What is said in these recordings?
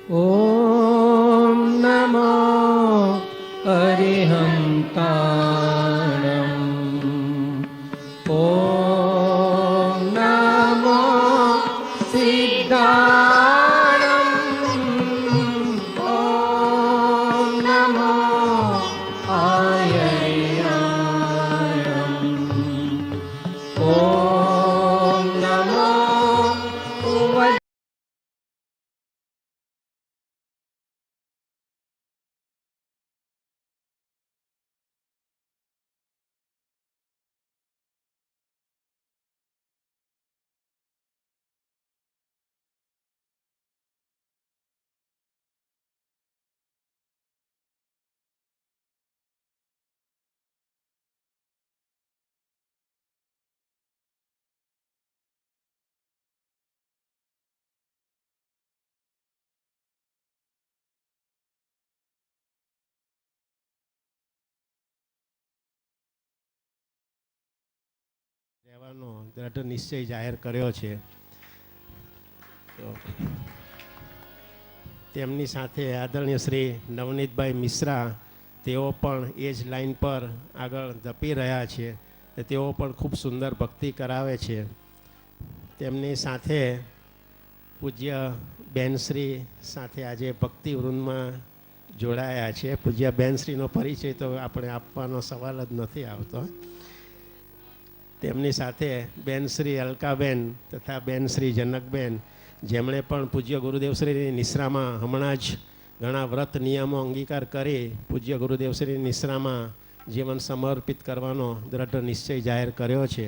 ॐ नमो अरिहन्ताणम् ॐ नमो सिद्धाणम् ॐ नमो आयर्याणम् ॐ नमो રહેવાનો દ્રઢ નિશ્ચય જાહેર કર્યો છે. તો તેમની સાથે આદરણીય શ્રી નવનીતભાઈ મિશ્રા, તેઓ પણ એ જ લાઈન પર આગળ ધપી રહ્યા છે. તેઓ પણ ખૂબ સુંદર ભક્તિ કરાવે છે. તેમની સાથે પૂજ્ય બેનશ્રી સાથે આજે ભક્તિ વૃંદમાં જોડાયા છે. પૂજ્ય બેનશ્રીનો પરિચય તો આપણે આપવાનો સવાલ જ નથી આવતો. તેમની સાથે બેનશ્રી અલકાબેન તથા બેનશ્રી જનકબેન, જેમણે પણ પૂજ્ય ગુરુદેવશ્રીની નિશ્રામાં હમણાં જ ઘણા વ્રત નિયમો અંગીકાર કરી પૂજ્ય ગુરુદેવશ્રીની નિશ્રામાં જીવન સમર્પિત કરવાનો દ્રઢ નિશ્ચય જાહેર કર્યો છે.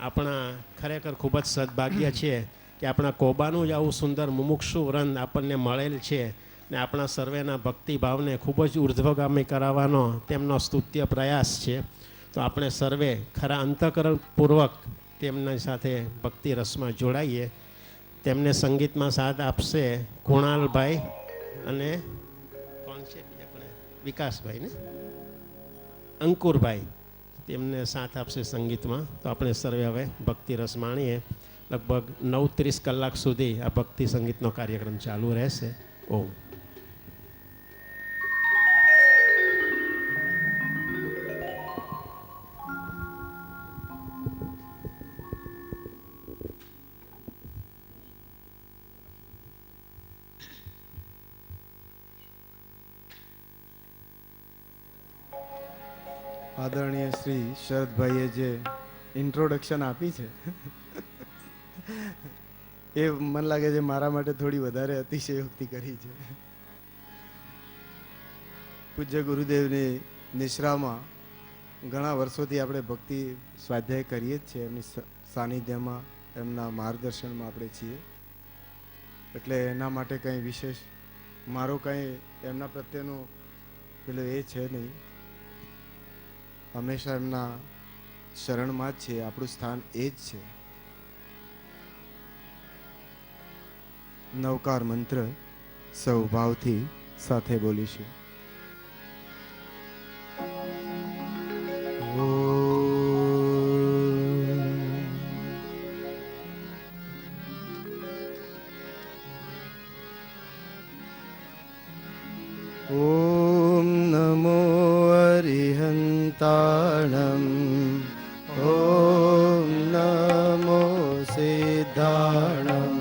આપણા ખરેખર ખૂબ જ સદભાગ્ય છે કે આપણા કોબાનું જ આવું સુંદર મુમુક્ષુ વૃંદ આપણને મળેલ છે ને આપણા સર્વેના ભક્તિભાવને ખૂબ જ ઉર્ધ્વગામી કરાવવાનો તેમનો સ્તુત્ય પ્રયાસ છે. તો આપણે સર્વે ખરા અંતઃકરણપૂર્વક તેમના સાથે ભક્તિ રસમાં જોડાઈએ. તેમને સંગીતમાં સાથ આપશે કુણાલભાઈ અને કોણ છે બીજા પણ વિકાસભાઈ ને અંકુરભાઈ, તેમને સાથ આપશે સંગીતમાં. તો આપણે સર્વે હવે ભક્તિ રસ માણીએ. લગભગ 9:30 કલાક સુધી આ ભક્તિ સંગીતનો કાર્યક્રમ ચાલુ રહેશે. ઓમ. આદરણીય શ્રી શરદભાઈએ જે ઇન્ટ્રોડક્શન આપી છે એ મને લાગે છે મારા માટે થોડી વધારે અતિશયોક્તિ કરી છે. પૂજ્ય ગુરુદેવની નિશ્રામાં ઘણા વર્ષોથી આપણે ભક્તિ સ્વાધ્યાય કરીએ જ છીએ. એમની સાનિધ્યમાં એમના માર્ગદર્શનમાં આપણે છીએ. એટલે એના માટે કંઈ વિશેષ મારો કંઈ એમના પ્રત્યેનું પેલું એ છે નહીં. હંમેશા એમના શરણમાં જ છે. આપણું સ્થાન એ જ છે. નવકાર મંત્ર સૌ ભાવથી સાથે બોલીશું. ઓમ નમો અરિહંતાણમ ઓમ નમો સિદ્ધાણમ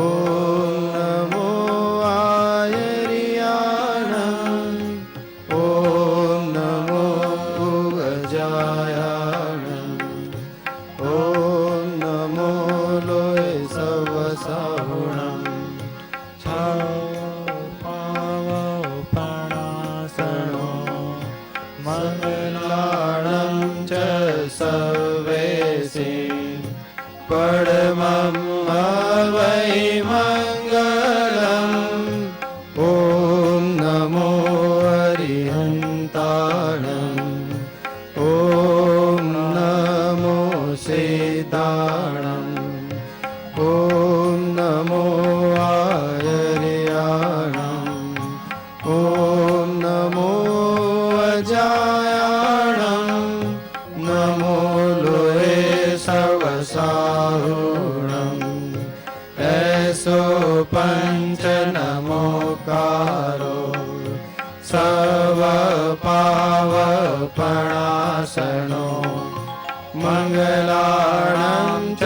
ઓમ નમો આયર્યાણમ ઓમ નમો ભુવજાયાણમ ઓમ નમો લોય સવસાહુણમ મંગલાણં ચ સર્વેસે પરમં વૈ મંગલમ ઓમ નમો અરિહંતાણમ ઓમ નમો સિદ્ધાણમ ઓમ નમો આયર્યાણમ ઓમ નમો અજાયાણમ નમો લોહે સર્વસાહુણમ એસો પંચ નમોકારો સવ પાવપણાસનો મંગલાણં ચ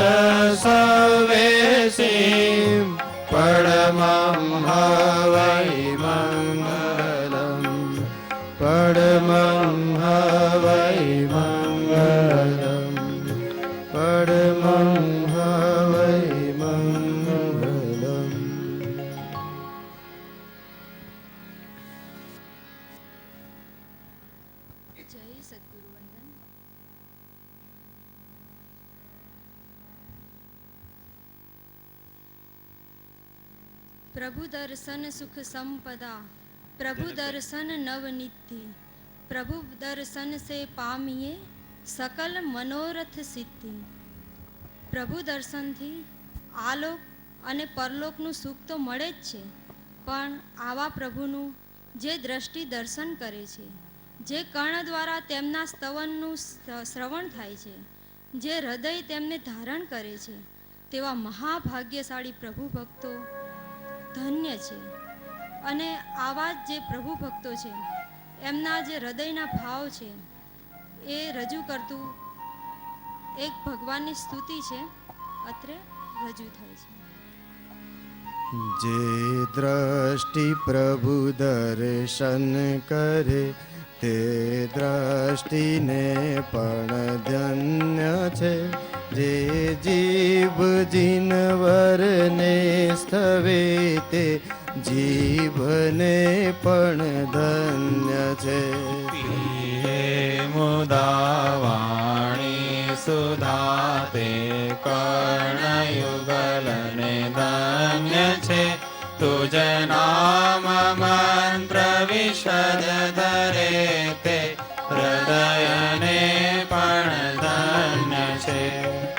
સવેસીમ પડમં હવૈ મંગલમ પડમં હવૈ મંગલમ પડમં હવૈ મંગલમ. જય સદગુરુ વંદન. પ્રભુ દર્શન સુખ સંપદા, પ્રભુ દર્શન નવ નિધિ, પ્રભુ દર્શન સે પામીએ સકલ મનોરથ સિદ્ધિ. પ્રભુ દર્શનથી આલોક અને પરલોકનું સુખ તો મળે જ છે, પણ આવા પ્રભુનું જે દ્રષ્ટિ દર્શન કરે છે, જે કર્ણ દ્વારા તેમના સ્તવનનું શ્રવણ થાય છે, જે હૃદય તેમને ધારણ કરે છે, તેવા મહાભાગ્યશાળી પ્રભુ ભક્તો ધન્ય છે. અને આવા જ જે પ્રભુ ભક્તો છે એમના જે હૃદયના ભાવ છે એ રજૂ કરતું એક ભગવાનની સ્તુતિ છે, અત્રે રજૂ થાય છે. જે દ્રષ્ટિ પ્રભુ દર્શન કરે તે દ્રષ્ટિને પણ ધન્ય છે. જે જીવ જીનવરને સ્તવે તે જીવને પણ ધન્ય છે. પીએ મુદા વાણી સુધા તે કર્ણયુગલને ધન્ય છે. તુજ નામ મંત્ર વિશદ ધરે તે હૃદયને પણ ધન્ય છે.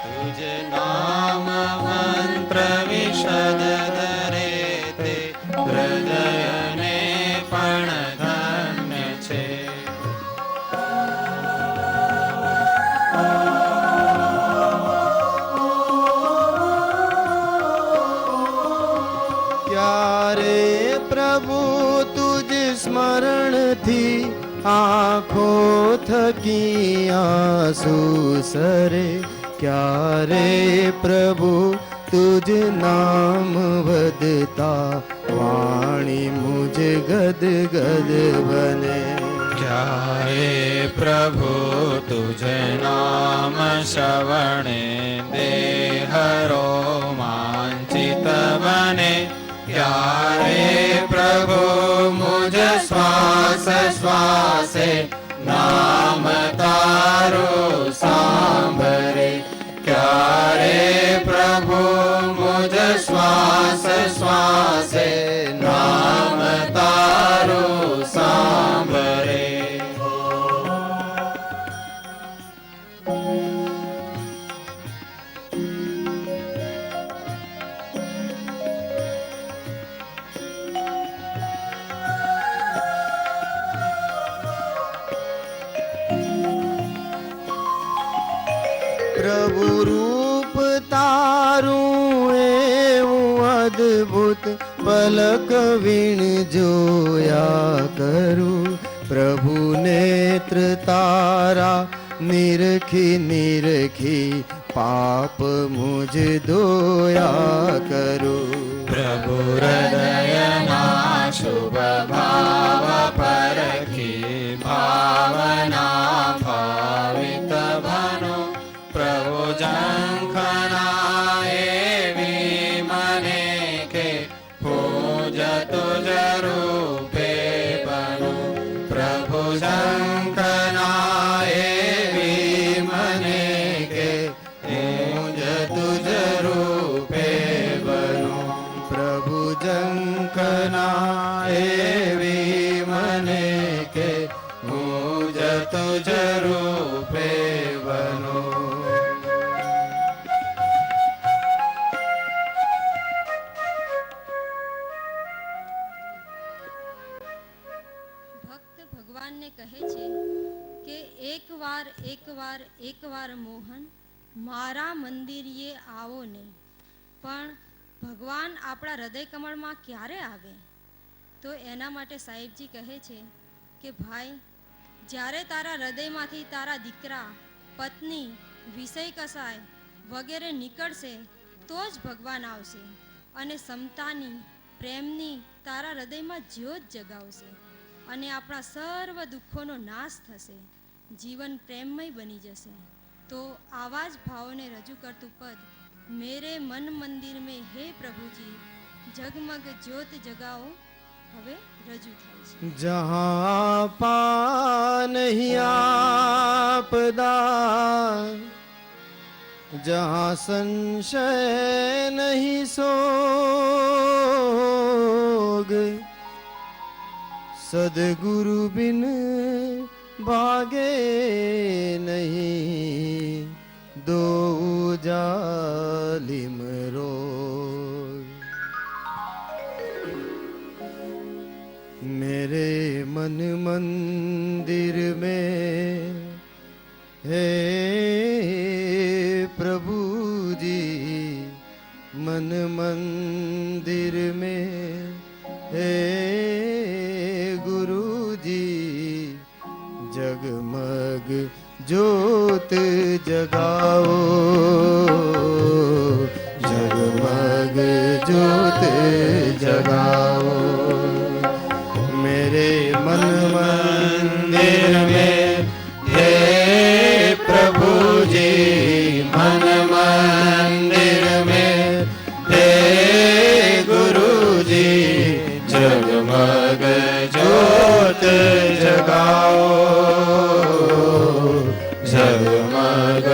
તુજ નામ મંત્ર વિશદ ધરે તે હૃદયને પણ ધન્ય છે. ક્યારે પ્રભુ તુજ સ્મરણથી આંખો થકી આંસુ સરે. ક્યારે પ્રભુ તુજ નામ વધતા વાણી મુજ ગદ ગદ બને. ક્યારે પ્રભુ તુજ નામ શ્રવણે દેહ રોમાંચિત બને. ક્યારે પ્રભુ મુજ શ્વાસ શ્વાસે નામ તારું સાંભળે. ક્યારે પ્રભુ મુજ શ્વાસ શ્વાસે નામ તારું સાંભળે. પ્રભુ રૂપ તારું એવું અદ્ભુત પલક વીણ જોયા કરું. પ્રભુ નેત્ર તારા નિરખી નિરખી પાપ મુજ ધોયા કરું. પ્રભુ હૃદયના શુભ ભાવ પરખી ભાવના ભાવિત બનો. પ્રભુ ઝંખના એવી મને કે પૂજ તુજ રૂપે બનો. પ્રભુ ઝંખના એવી મને કે પૂજ તુજ રૂપે બનો. પ્રભુ જંખના એવી મને કે પૂજ તુજ રૂપે બનો. ભક્ત ભગવાનને કહે છે કે એકવાર મોહન મારા મંદિરે આવો ને. પણ ભગવાન આપણા હૃદય કમળમાં ક્યારે આવે? તો એના માટે સાહેબજી કહે છે કે ભાઈ, જ્યારે તારા હૃદયમાંથી તારા દીકરા, પત્ની, વિષય કસાય વગેરે નીકળશે તો જ ભગવાન આવશે અને સમતાની, પ્રેમની તારા હૃદયમાં જ્યોત જગાવશે અને આપણા સર્વ દુઃખોનો નાશ થશે, જીવન પ્રેમમય બની જશે. તો આવા જ ભાવોને રજૂ કરતું પદ મેરે મન મંદિર મેં હે પ્રભુજી જગમગ જ્યોત જગાઓ હવે રજૂ થાય છે. जहाँ पा नहीं आपदा, जहाँ संशय नहीं सोग, सदगुरु बिन भागे नहीं दो जालिम रोग. मेरे मन मंदिर में है प्रभु जी, मन मंदिर में है गुरु जी, जगमग ज्योत जगाओ, जगमग ज्योत जगाओ. मेरे मन मंदिर में हे प्रभु जी, मन मंदिर में हे गुरु जी, जगमग ज्योत जगाओ, जगमग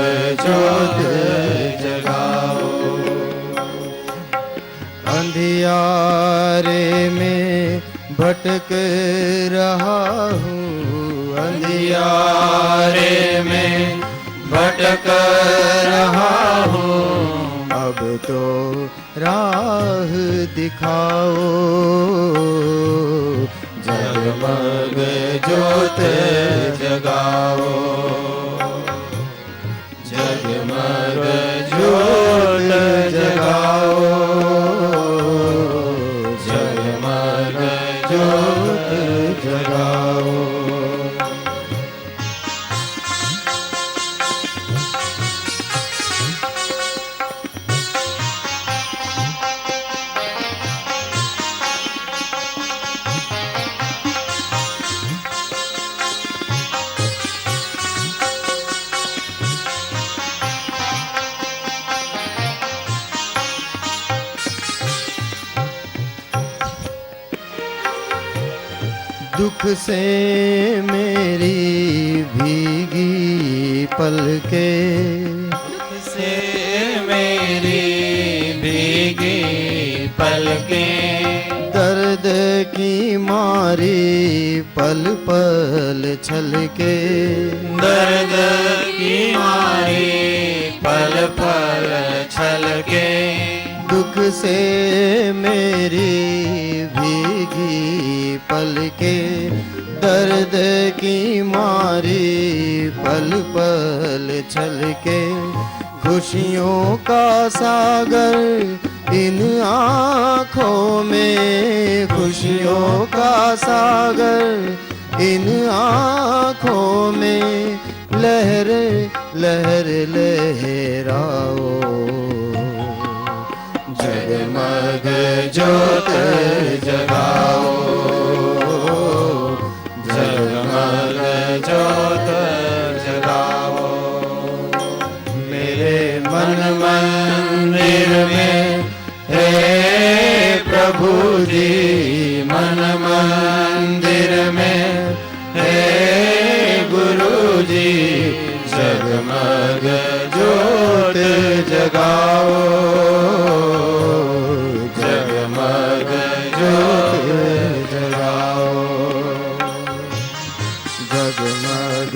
ज्योत जगाओ. अंधियारे में भटक रहा हूँ, अंधियारे में भटक रहा हूँ, अब तो राह दिखाओ, जगमग ज्योत जगाओ, जगमग ज्योत जगाओ, जगमग ज्योत जगाओ. दुख से मेरी भीगी पलकें, दुख से मेरी भीगी पलकें, दर्द की मारी पल पल छलके, दर्द की मारी पल पल छलके. दुख से मेरी भीगी पलके, दर्द की मारी पल पल छलके. खुशियों का सागर इन आँखों में, खुशियों का सागर इन आँखों में, लहर लहर लहराओ, जगमग ज्योत जगाओ, जगमग ज्योत जगाओ. मेरे मन मंदिर में हे प्रभु जी, मन मंदिर में हे गुरु जी, जगमग ज्योत जगाओ, जगमग ज्योत जगाओ, जगमग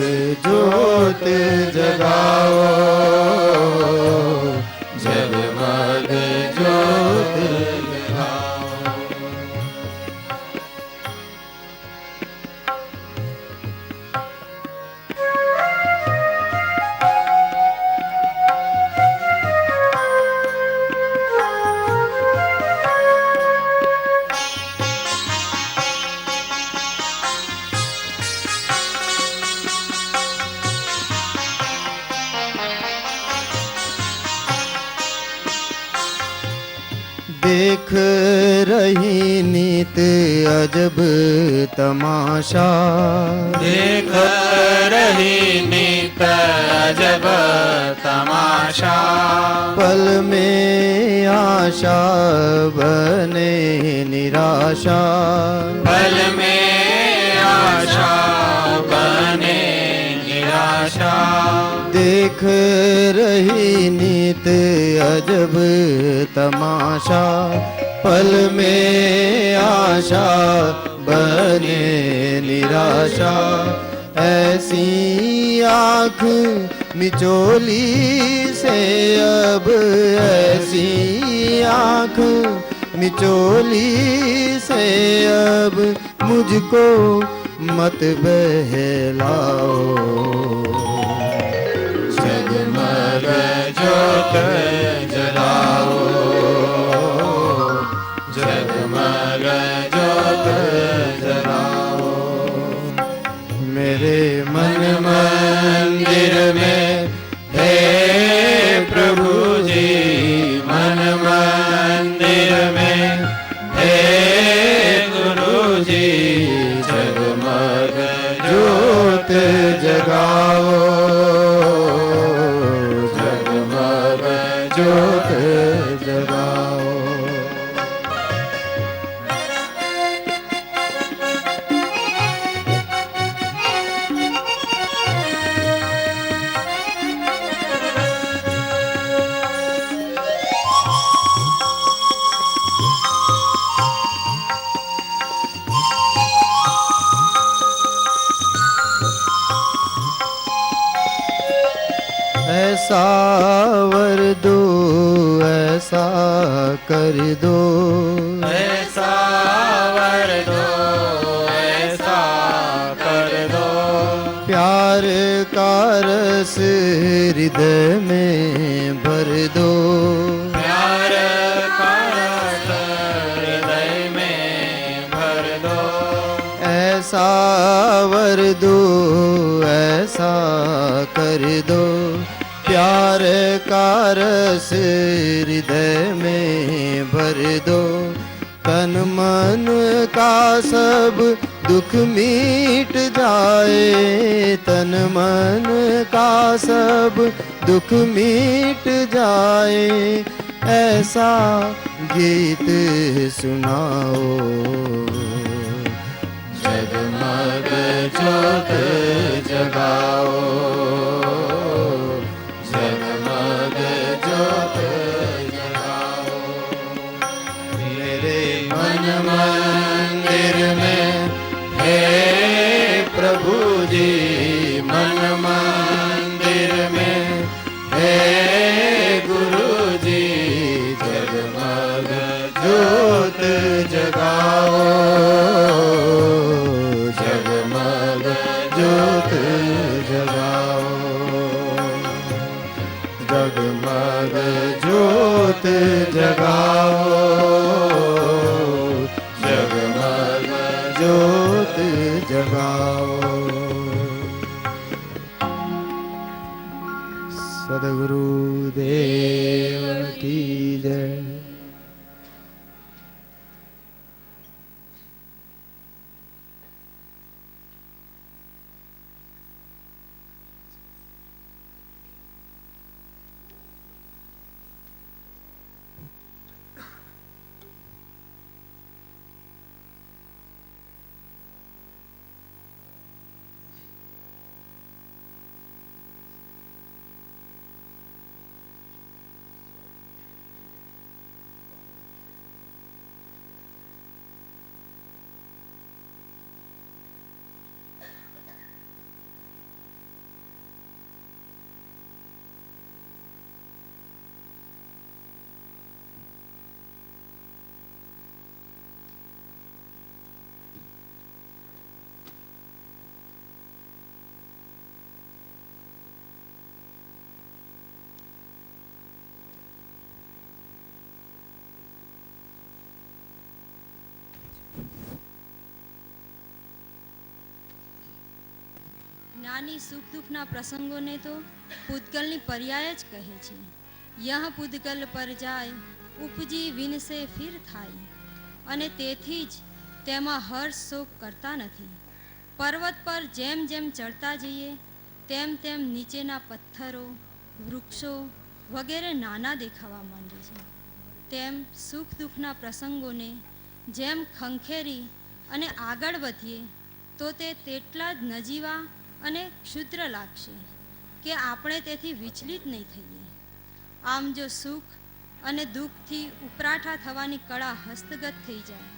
देख रही नीत अजब तमाशा, देख रही नीत अजब तमाशा, पल में आशा बने निराशा, पल में आशा बने निराशा, देख रही नीत अजब तमाशा, पल में आशा बने निराशा, ऐसी आँख मिचोली से अब, ऐसी आँख मिचोली से अब मुझको मत बहलाओ, जगमग ज्योत जलाओ, जगमग ज्योत जलाओ, मेरे मन मंदिर में हे प्रभु जी, मन मंदिर में हे गुरु जी, जगमग ज्योत जगाओ, जगमग ज्योत जगाओ। ऐसा वर दो, ऐसा कर दो, ऐसा वर दो, ऐसा कर दो, प्यार का रस हृदय में भर दो, प्यार का रस हृदय में भर दो, ऐसा वर दो, ऐसा कर दो, प्यार का रस हृदय में भर दो, तन मन का सब दुख मिट जाए, तन मन का सब दुख मिट जाए, ऐसा गीत सुनाओ, जगमग ज्योत जगाओ, जगमग ज्योत जगाओ, मेरे मन मंदिर में हे प्रभु जी, मन मंदिर में हे गुरु जी, जगमग ज्योत जगाओ, जगमग ज्योत जगाओ, जगमग ज्योत जगाओ, जगमग ज्योत जगाओ। सदगुरु देव की जय। નાની સુખ દુઃખના પ્રસંગોને તો પૂતગલની પર્યાય જ કહે છે. યહ પૂતગલ પર જાય ઉપજી વિનસે ફિર થાય, અને તેથી જ તેમાં હર્ષ શોક કરતા નથી. પર્વત પર જેમ જેમ ચડતા જઈએ તેમ તેમ નીચેના પથ્થરો, વૃક્ષો વગેરે નાના દેખાવા માંડે છે. તેમ સુખ દુઃખના પ્રસંગોને જેમ ખંખેરી અને આગળ વધીએ તો તે તેટલા જ નજીવા અને ક્ષુદ્ર લાગશે કે આપણે તેથી વિચલિત નહીં થઈએ. આમ જો સુખ અને દુઃખથી ઉપરાઠા થવાની કળા હસ્તગત થઈ જાય,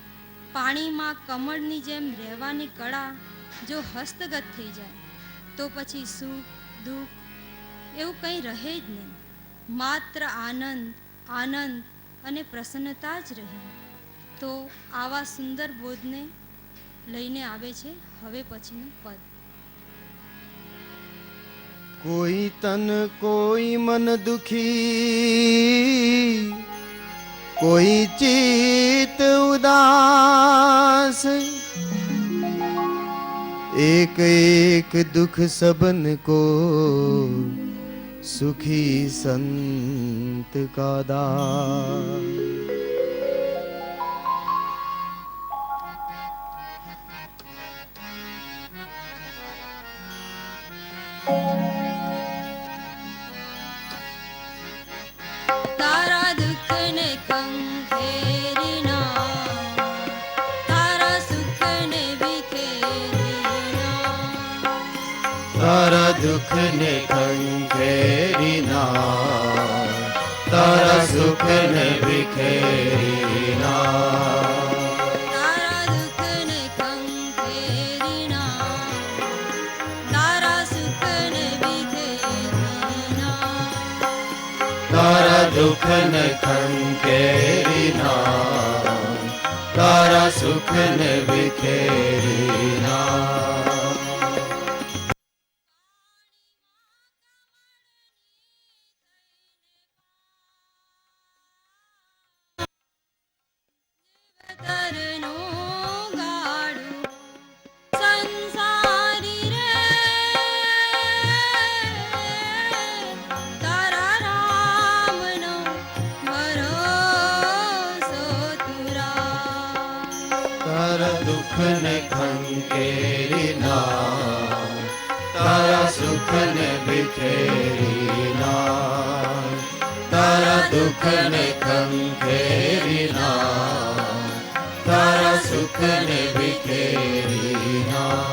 પાણીમાં કમળની જેમ રહેવાની કળા જો હસ્તગત થઈ જાય, તો પછી સુખ દુઃખ એવું કંઈ રહે જ નહીં. માત્ર આનંદ આનંદ અને પ્રસન્નતા જ રહે. તો આવા સુંદર બોધને લઈને આવે છે હવે પછીનું પદ. કોઈ તન કોઈ મન દુખી, કોઈ ચિત ઉદાસ, एक एक दुख सबन को सुखी संत का दास. તારા દુઃખને ખંખેરી ના, તારા સુખને વિખેરી ના, તારા દુઃખને ખંખેરી ના, તારા સુખને વિખેરી ના, તારા દુઃખને ખંખેરી ના, તારા સુખને વિખેરી ના, તારા દુઃખને ખંખેરી ના, તારા સુખને વિખેરી ના. તરનું ગાડું સંસારી રે, તારા રામનો ભરોસો તુરા. તારા દુઃખને ખંખેરી ના, તારા સુખને વિખેરી ના, તારા દુઃખને ખંખેરી ના, તારા સુખને વિખેરી ના.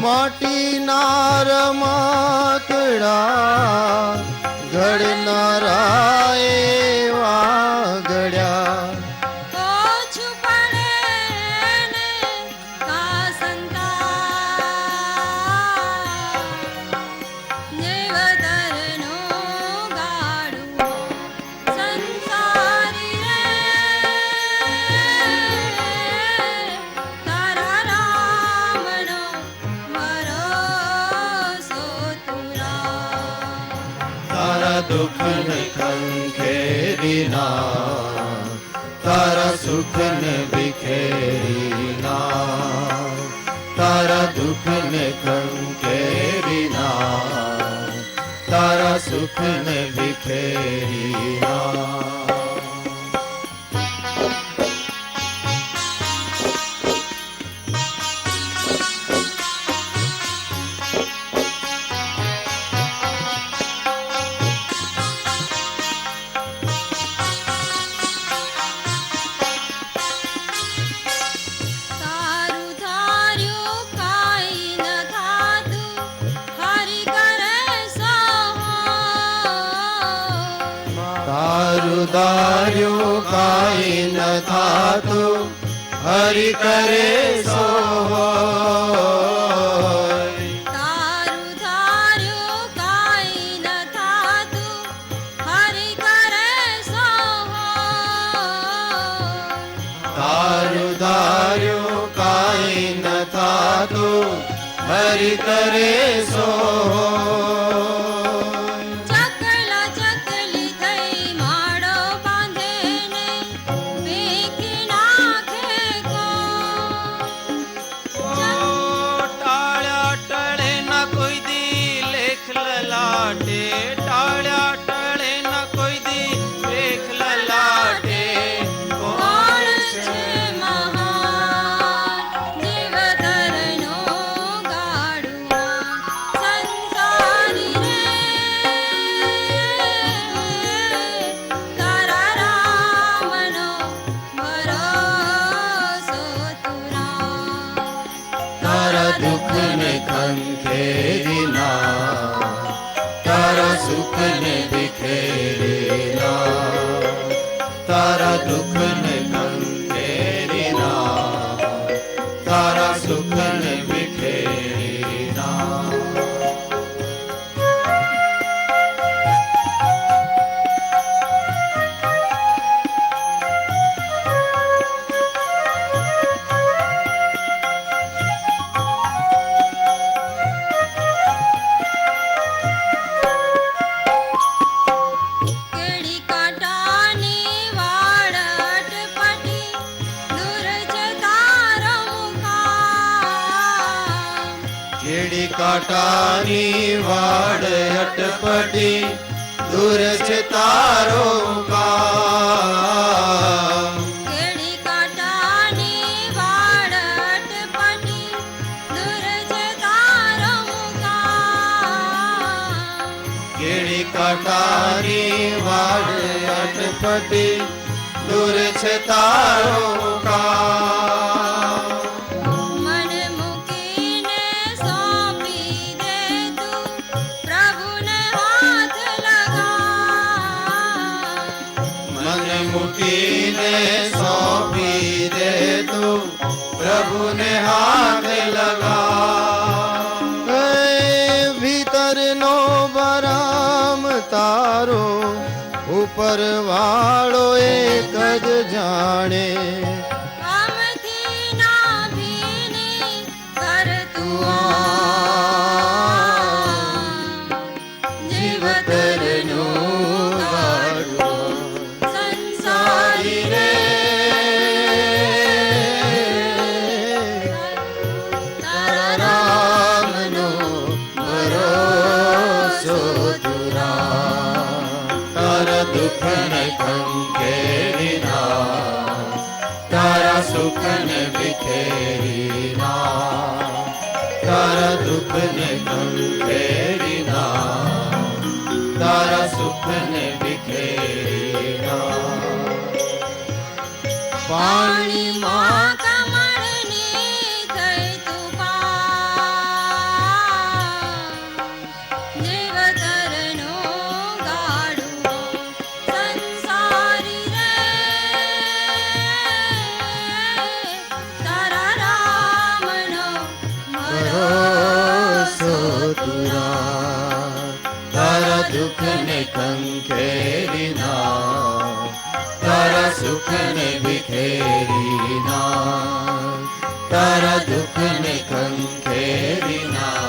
માટીના રમકડા ઘડનારા એવા ઘડ્યા, ઓછું પડે ને કા સંતાન, નેવતરનું ગાડું સંસારી રે, તારા રામનો ભરોસો તુરા. તારા દુઃખને ખંખેરી ના, તારા સુખને વિખેરી ના, તારા દુઃખને ખંખેરી ના, તારા સુખને વિખેરી ના. તારું ધાર્યું કાંઈ ન થાતું, હરિ કરે સહાય. તારું ધાર્યું કાંઈ ન થાતું, હરિ કરે સોય. તારું ધાર્યું કાંઈ ન થાતું, હરિ કરે સહાય. તારું ધાર્યું કાંઈ ન થાતું, હરિ કરે સોય. વિખેરીના તારા સુખને વિખેરીના તારા દુઃખને કંકેરીના તારા સુખને વિખેરીના કેડી કાંટાની વાડ અટપટી દૂર જતા રમુકામ. કેડી કાંટાની વાડ અટપટી દૂર છે તારો કામ કેડી કાંટાની વાડ અટપટી દૂર જતા રમુકામ. કેડી કાંટાની વાડ અટપટી દૂર છે તારો કામ મન મૂકીને સોંપી દે તું પ્રભુને હાથ લગા. મને મૂકીને સોંપી દે તું પ્રભુને હાથ લગા ભીતરનો બરામ તારો ઉપર વાળો એક જ જાણે આમથી નાભીની કર તું જીવતરનું ગાડું સંસારી રે તારા રામનો ભરોસો તુરા તારા દુઃખને કંકેરીના તારા સુખને વિખેરીના તારા દુઃખને કંકેરીના તારા સુખને વિખેરીના પાણીમાં કમળની થઈ તું પાર. જીવતરનો ગાડું સંસારી રે તારા રામનો ભરોસો તુરા તારા દુઃખને કંકેરીના તારા સુખને વિખેરીના તારા દુઃખને કંકેરીના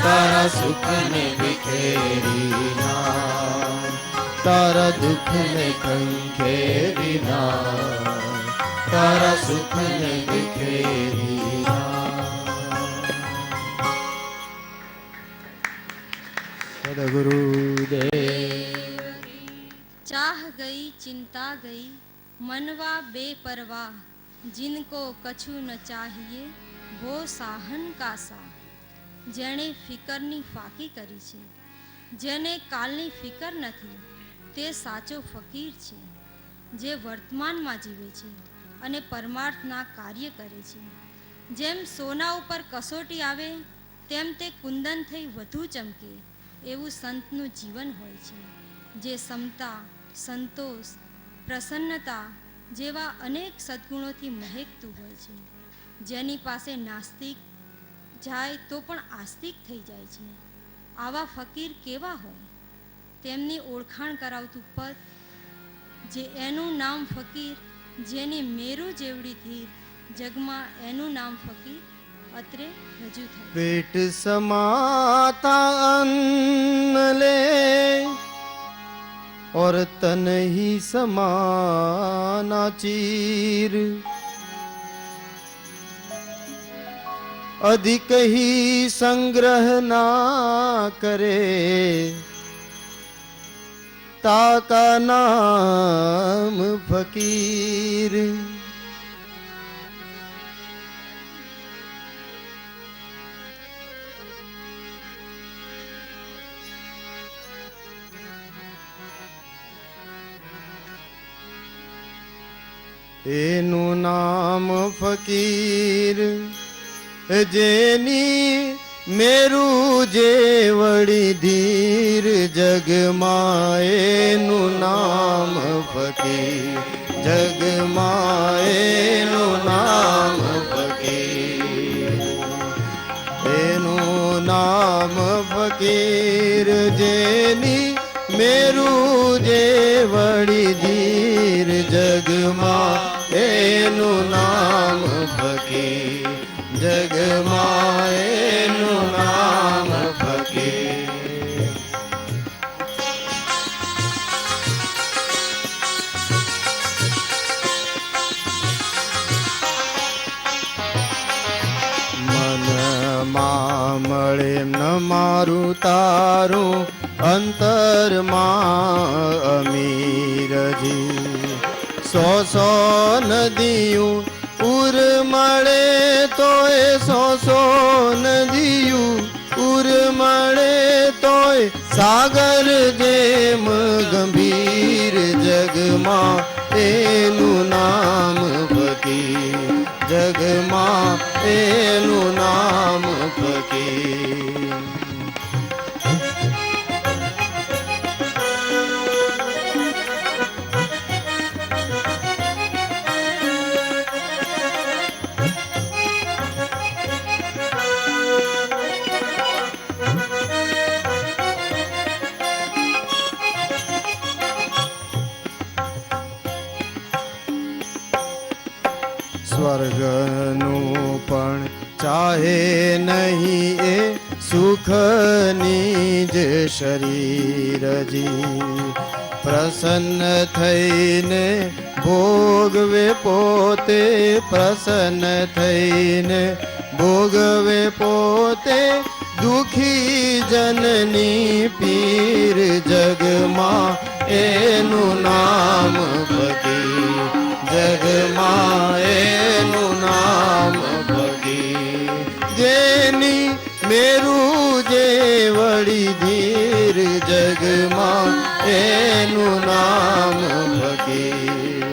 તારા સુખને વિખેરીના તારા દુઃખને કંકેરીના તારા સુખને વિખેરીના સદગુરુદેવ चाह गई चिंता गई मनवा बेपरवाह. जिनको कछु न चाहिए वो સાહન કા સા. જેણે ફિકરની ફાકી કરી છે, જેને કાલની ફિકર નથી, તે સાચો ફકીર છે. જે વર્તમાનમાં જીવે છે અને પરમાર્થના કાર્ય કરે છે. જેમ સોના ઉપર કસોટી આવે તેમ તે કુંદન થઈ વધુ ચમકે એવું સંતનું જીવન હોય છે. જે સમતા, સંતોષ, પ્રસન્નતા જેવા અનેક સદ્ગુણોથી મહેકતું હોય છે. જેની પાસે નાસ્તિક જાય તો પણ આસ્તિક થઈ જાય છે. આવા ફકીર કેવા હોય? તેમની ઓળખાણ કરાવતું પદ, જે એનું નામ ફકીર, જેની મેરુ જેવડી ધીર, જગમાં એનું નામ ફકીર, અત્રે રજૂ થાય. पेट समाता अन्न ले और तन ही समाना चीर अधिक ही संग्रह ना करे ताका नाम फकीर એનું નામ ફકીર જેની મેરું જે વળી ધીર જગમાં એનું નામ ફકીર, જગમાં એનું નામ ફકીર, એનું નામ ફકીર. જેની મેરું જે વળી ધીર જગમાં એનું નામ ફકીર, જગમાં એનું નામ ફકીર. મનમાં મળે ન મારું તારું અંતરમાં અમીરજી. સો નદીયું ઉર મળે તોય સો નદીયું ઉર મળે તોય સાગર જેમ ગંભીર. જગમાં એનું નામ ફકીર, જગમાં એનું નામ ફકીર. સ્વર્ગનું પણ ચાહે નહીં એ સુખની જ શરીરજી. પ્રસન્ન થઈને ભોગવે પોતે, પ્રસન્ન થઈને ભોગવે પોતે દુખી જનની પીર. જગમાં એનું નામ ફકીર, જગમાં એનું નામ ફકીર. જેની મેરું જે વળી ધીર જગમાં એનું નામ ફકીર.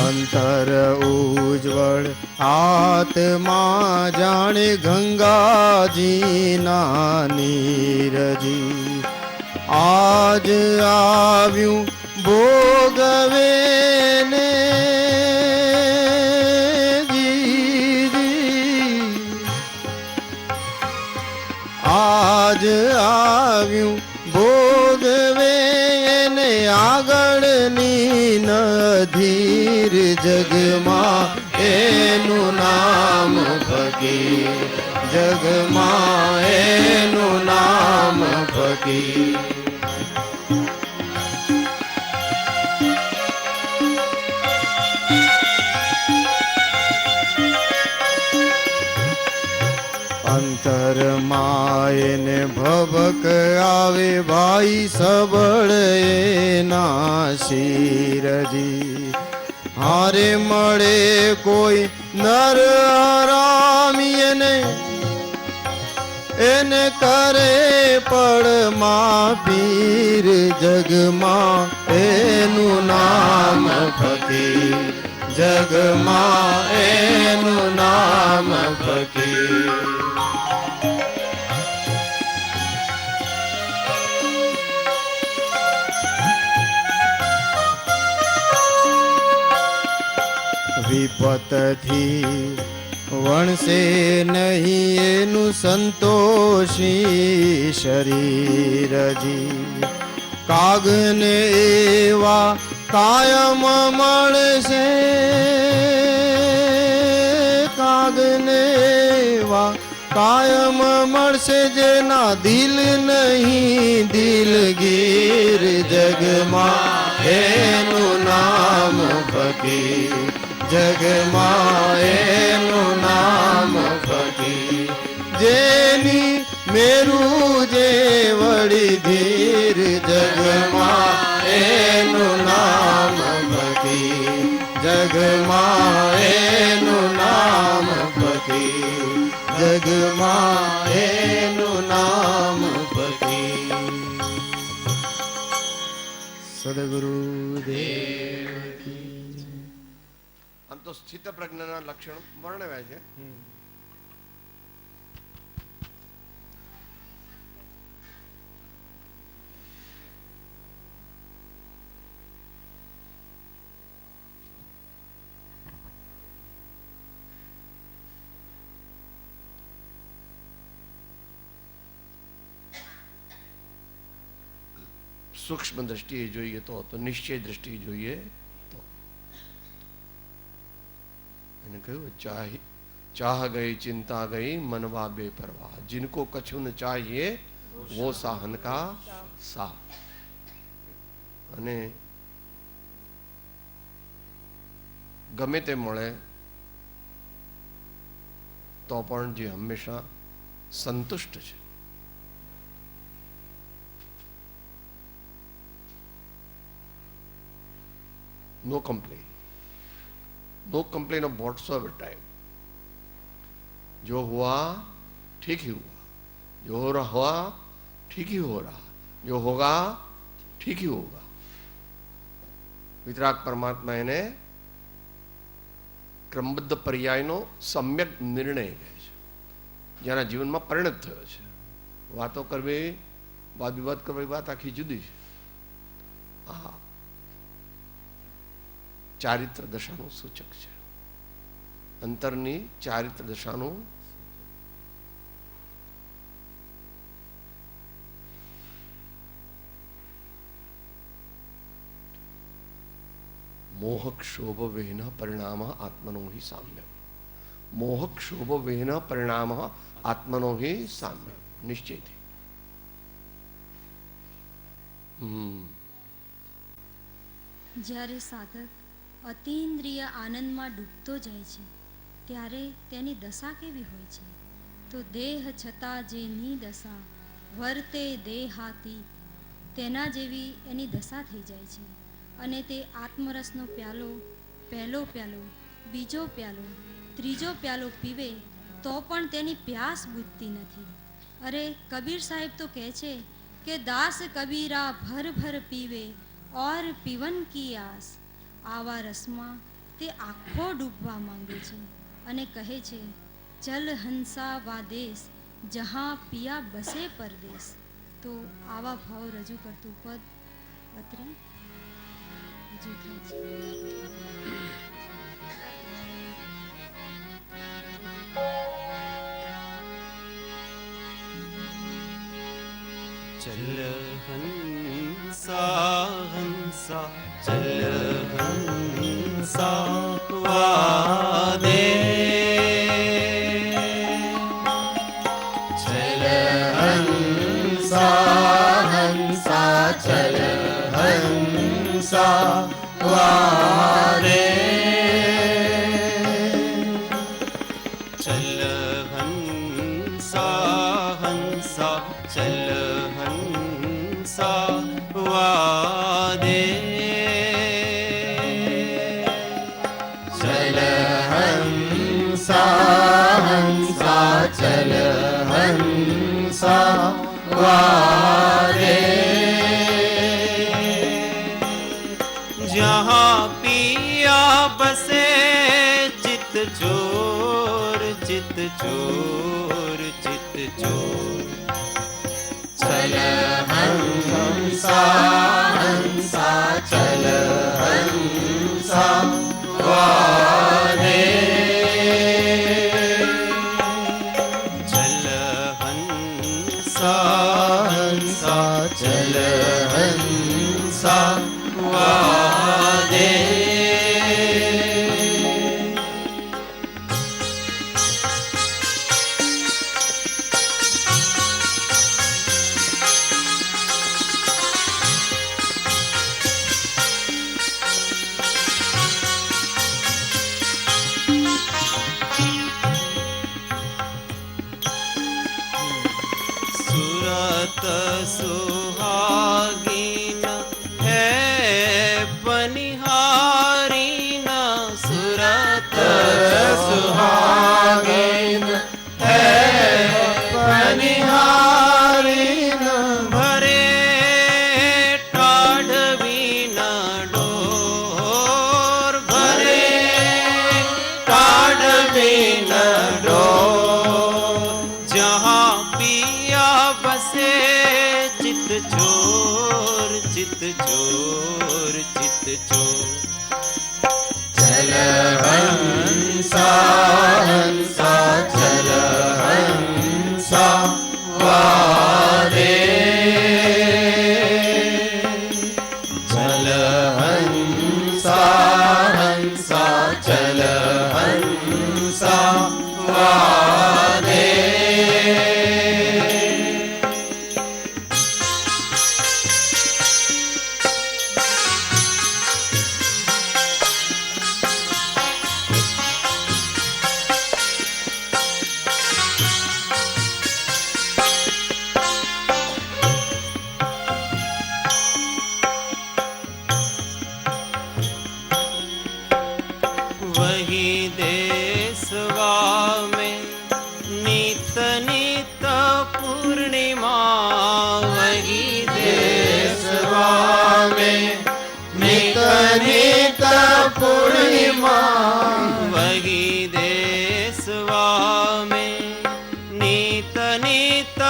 અંતર ઉજ્જવળ આત્મા જાણે ગંગાજીના નીરજી. આજ આવ્યું ભોગવે ને જીજી, આજ આવ્યું ભોગવે ને આગળની નધીર. જગમાં એનું નામ ફકીર, જગમાં એનું નામ ફકીર. અંતરમાં એને ભવક આવે ભાઈ સબળ એના શિરજી. હારે મળે કોઈ નર હરામીને એને કરે પડમાં પીર. જગમાં એનું નામ ફકીર, જગમાં એનું નામ ફકીર. વિપતથી વણશે નહીં એનું સંતોષી શરીરજી. કાગને એવા કાયમ મળશે, કાગને એવા કાયમ મળશે જેના દિલ નહીં દિલગીર. જગમાં એનું નામ ફકીર, જગમાં એનું નામ ફકીર. જેની મેરું જે વળી ધીર. જગમાં એનું નામ ફકીર, જગમાં એનું નામ ફકીર, જગમાં એનું નામ ફકીર. સદગુરુ દેવ. આમ તો તો સ્થિત પ્રજ્ઞાના લક્ષણ વર્ણવ્યા છે. સૂક્ષ્મ દ્રષ્ટિએ જોઈએ તો નિશ્ચય દ્રષ્ટિએ જોઈએ તો એને કહ્યું ચાહ ગઈ ચિંતા ગઈ મનવા બેપરવાહ, जिनको कछु न चाहिए वो साहन का सा. અને ગમે તે મળે તો પણ જે હંમેશા સંતુષ્ટ છે. No complaint. No complaint of whatsoever time. जो हुआ ठीक ही हुआ, जो हो रहा हुआ ठीक ही हो रहा, जो होगा ठीक ही होगा. વિતરાગ પરમાત્મા એને ક્રમબદ્ધ પર્યાયનો સમ્યક નિર્ણય કહે છે, જેના જીવનમાં પરિણત થયો છે. વાતો કરવી, વાદ વિવાદ કરવી વાત આખી જુદી છે. આ ચારિત્ર દશાનું સૂચક છે, અંતરની ચારિત્ર દશાનું. મોહક્ષોભ વેન પરિણામ આત્મનો હિ સામ્ય. મોહક્ષોભ વેન પરિણામ આત્મનો હિ સામ્ય. નિશ્ચયથી. જ્યારે સાધક અતિન્દ્રિય આનંદમાં ડૂબતો જાય છે ત્યારે તેની દશા કેવી હોય છે? તો દેહ છતાં જેની દશા વર્તે દેહાતી, તેના જેવી એની દશા થઈ જાય છે. અને તે આત્મરસનો પ્યાલો, પહેલો પ્યાલો, બીજો પ્યાલો, ત્રીજો પ્યાલો પીવે તો પણ તેની પ્યાસ બુઝતી નથી. અરે કબીર સાહેબ તો કહે છે કે દાસ કબીરા ભર ભર પીવે ઓર પીવન કી આસ. આવા રસમાં તે આખો ડૂબવા માંગે છે અને કહે છે, ચલ હંસા વા દેશ જહાં પિયા બસે પરદેશ. તો આવા ભાવ રજૂ કરતું પદ અત્રે રજૂ થાય છે. चल हंसा हंसा चल हंसा वादे चल हंसा हंसा चल हंसा वादे चल हंसा हंसा चल वादे चल हंसा हंसा चल हंसा वादे जहाँ पिया बसे चित चोर चित चोर चित चोर चल हंसा हंसा चल हंसा वादे चल हंसा हंसा चल हंसा वादे सुहागिन है बनिहारीन सुरत सुहागिन है बनिहारीन भरे टाढ़वीन डोर भरे चो चल हंसा हंसा चल हंसा वारे चल हंसा हंसा चल हंसा वारे वही देशवा में नित नित पूर्णिमा वही देशवा में नित नित पूर्णिमा वही देशवा में नित नित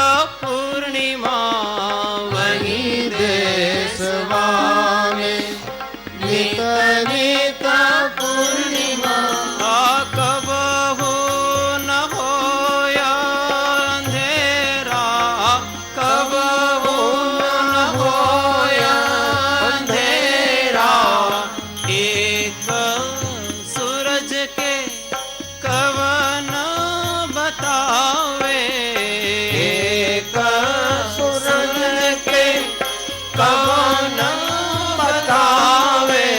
पूर्णिमा वही देशवा में नित नित पूर्णिमा कब हो न होया अंधेरा कब हो न होया अंधेरा एक सूरज के कब न बतावे एक सूरज के कब न बतावे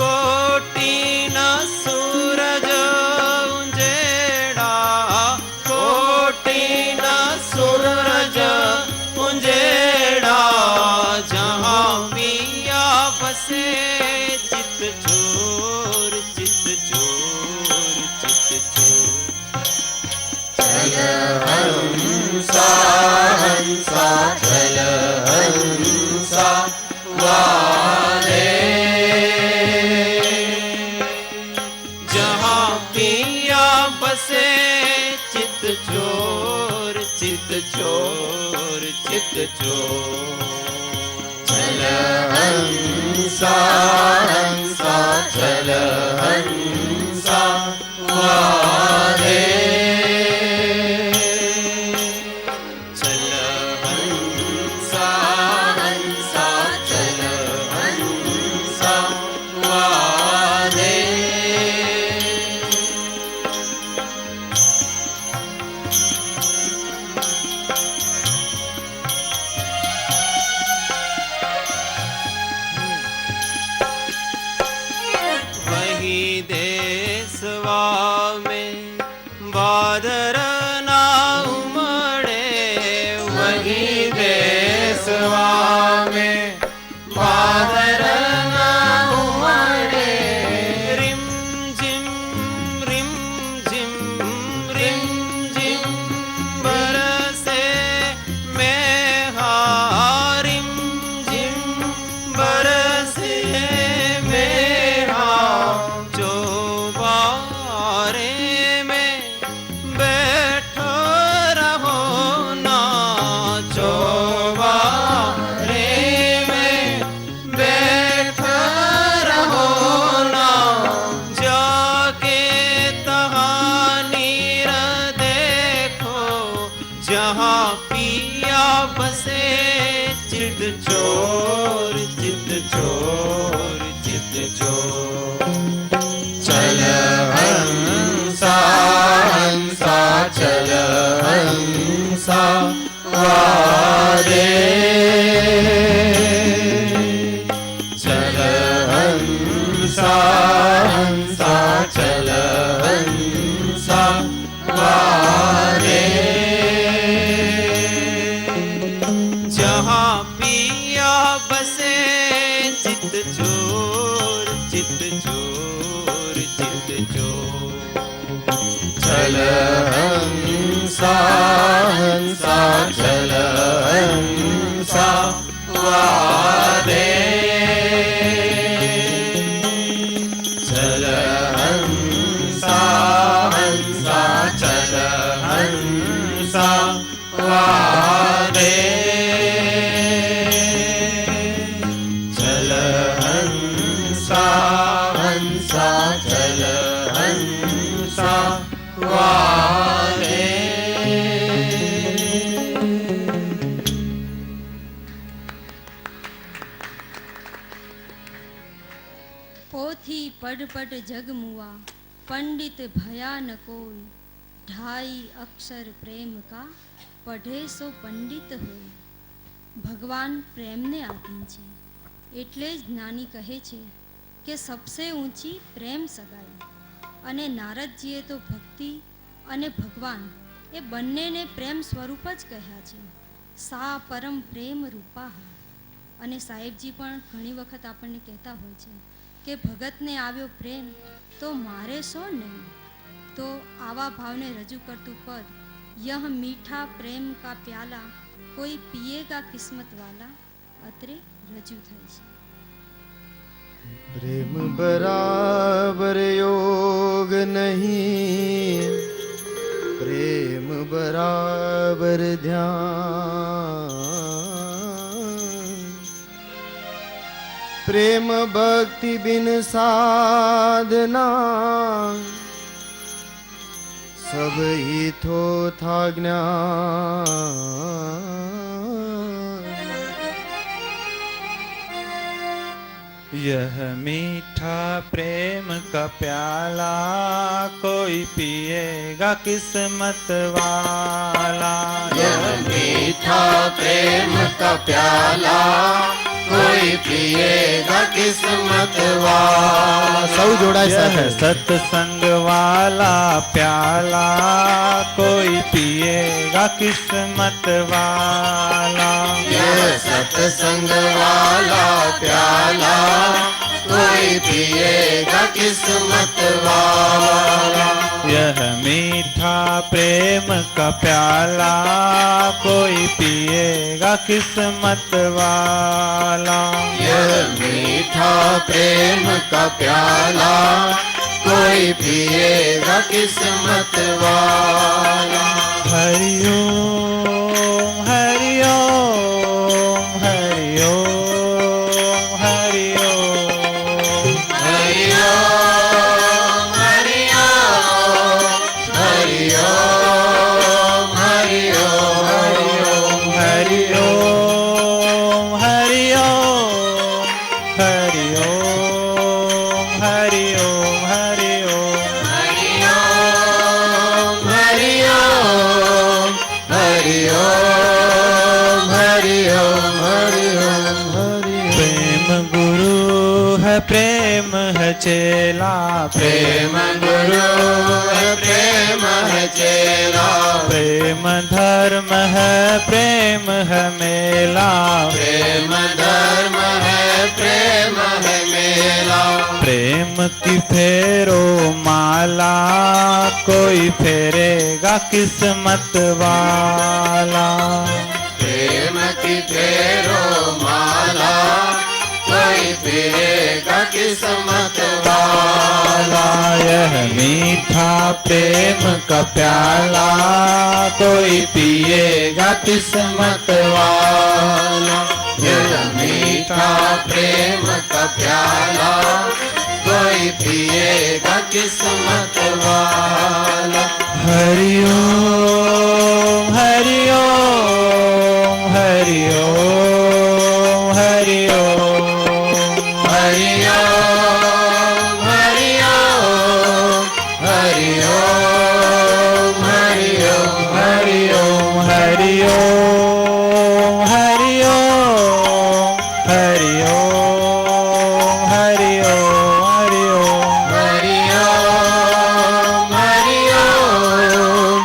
कोटि न सूरज उंजेड़ा कोटि न सूरज उंजेड़ा जहाँ पिया बसे चित चोर चित चोर चित चोर चल हंसा हंसा चल हंसा वारे जहाँ पिया बसे चित चोर चित चोर चित चोर चल हंसा हंसा चल हंसा वारे चल हंसा हंसा चल हंसा वारे वही देशवा में बादर ना उमड़े वही देशवा में बादर ना उमड़े रिम झिम रिम झिम रिम झिम बरसे मेघा रिम झिम बरसे मेघा चौबारे में बैठो रहो ना चौबारे में बैठो रहो ना जाके तहानीर देखो जहाँ पिया बसे चित चोर चित चोर चित चोर चल हंसा हंसा चल हंसा वारे चल हंसा हंसा चल हंसा वारे जहाँ पिया बसे चित चोर चित चोर चित चोर चल हंसा हंसा चल हंसा वारे चल हंसा हंसा चल हंसा वारे चल हंसा पट जग मुआ पंडित भया न कोई ढाई अक्षर प्रेम का पढ़े सो पंडित હોય ભગવાન પ્રેમને આધીન છે એટલે જ જ્ઞાની કહે છે કે સબસે ઊંચી પ્રેમ સગાઈ અને નારદજીએ તો ભક્તિ અને ભગવાન એ બંનેને પ્રેમ સ્વરૂપ જ કહ્યા છે સા પરમ પ્રેમ રૂપા અને સાહેબજી પણ ઘણી વખત આપણને કહેતા હોય છે કે ભગતને આવ્યો પ્રેમ તો મારે શો નહીં તો આવા ભાવને રજૂ કરતું પદ यह मीठा प्रेम का प्याला कोई पिएगा किस्मत वाला અત્રે રજૂ થાય છે प्रेम बराबर योग नहीं प्रेम बराबर ध्यान प्रेम भक्ति बिन साधना सब ही था ज्ञान यह मीठा प्रेम का प्याला कोई पिएगा किस्मत वाला यह मीठा प्रेम का प्याला कोई पिएगा किस्मत वाला सब जोड़ा यह सत्संग वाला प्याला कोई पिएगा किस्मत वाला यह सत्संग वाला प्याला कोई पिएगा किस्मत वाला यह मीठा प्रेम का प्याला कोई पिएगा किस्मत वाला यह मीठा प्रेम का प्याला कोई पिएगा किस्मत वाला हरिओम हरिओम हरिओम हरिओम हरिओम हरिओम हरिओम हरिओम हरिओम हरिओम हरिओम हरिओम हरिओम हरिओम हरिओम हरिओम हरिओम प्रेम गुरु है प्रेम है चेला प्रेम गुरु है प्रेम है चेला प्रेम धर्म है प्रेम है मेला प्रेम धर्म है प्रेम है मेला प्रेम की फेरो माला कोई फेरेगा किस्मत वाला प्रेम की फेरो माला कोई फिरेगा किस्मत वाला यह मीठा प्रेम का प्याला कोई पिएगा किस्मत वाला यह मीठा प्रेम का प्याला कोई पिएगा किस्मत वाला हरिओम हरिओम हरिओम हरिओम हरिओम हरिओम हरिओम हरिओम हरिओम हरिओम हरिओम हरिओम हरिओम हरिओम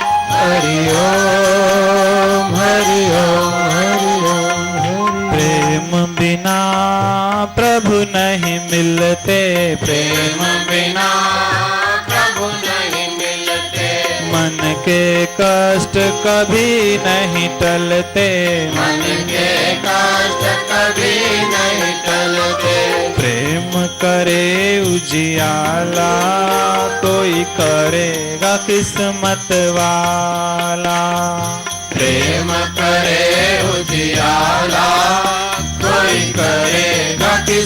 हरिओम हरिओम हरिओम प्रेम बिना प्रभु नहीं मिलते प्रेम बिना प्रभु नहीं मिलते मन के कष्ट कभी नहीं टलते मन के कष्ट कभी नहीं टलते प्रेम करे उजियाला कोई करेगा किस्मत वाला प्रेम करे उजियाला कोई करेगा किस्मत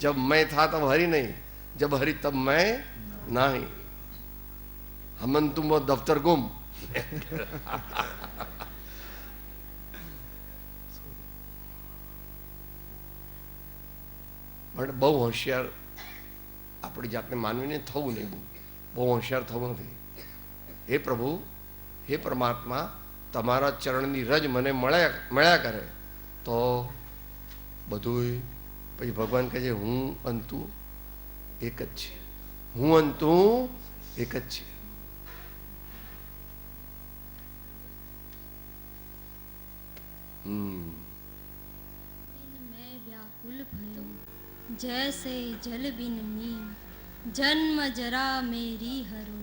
जब मैं था तब हरि नहीं, जब हरि तब मैं नहीं। हमन तुम वो दफ्तर गुम। પણ બહુ હોશિયાર આપણી જાતને માનવીને થવું નહીં, બહુ હોશિયાર થવું નથી. હે પ્રભુ, હે પરમાત્મા, તમારા ચરણની રજ મને મળ્યા કરે તો બધું. પછી ભગવાન કહે છે હું અંતુ એક જ છે, હું અંતુ એક જ છે. मैं व्याकुल भयो जैसे जल बिन नीम, जन्म जरा मेरी हरो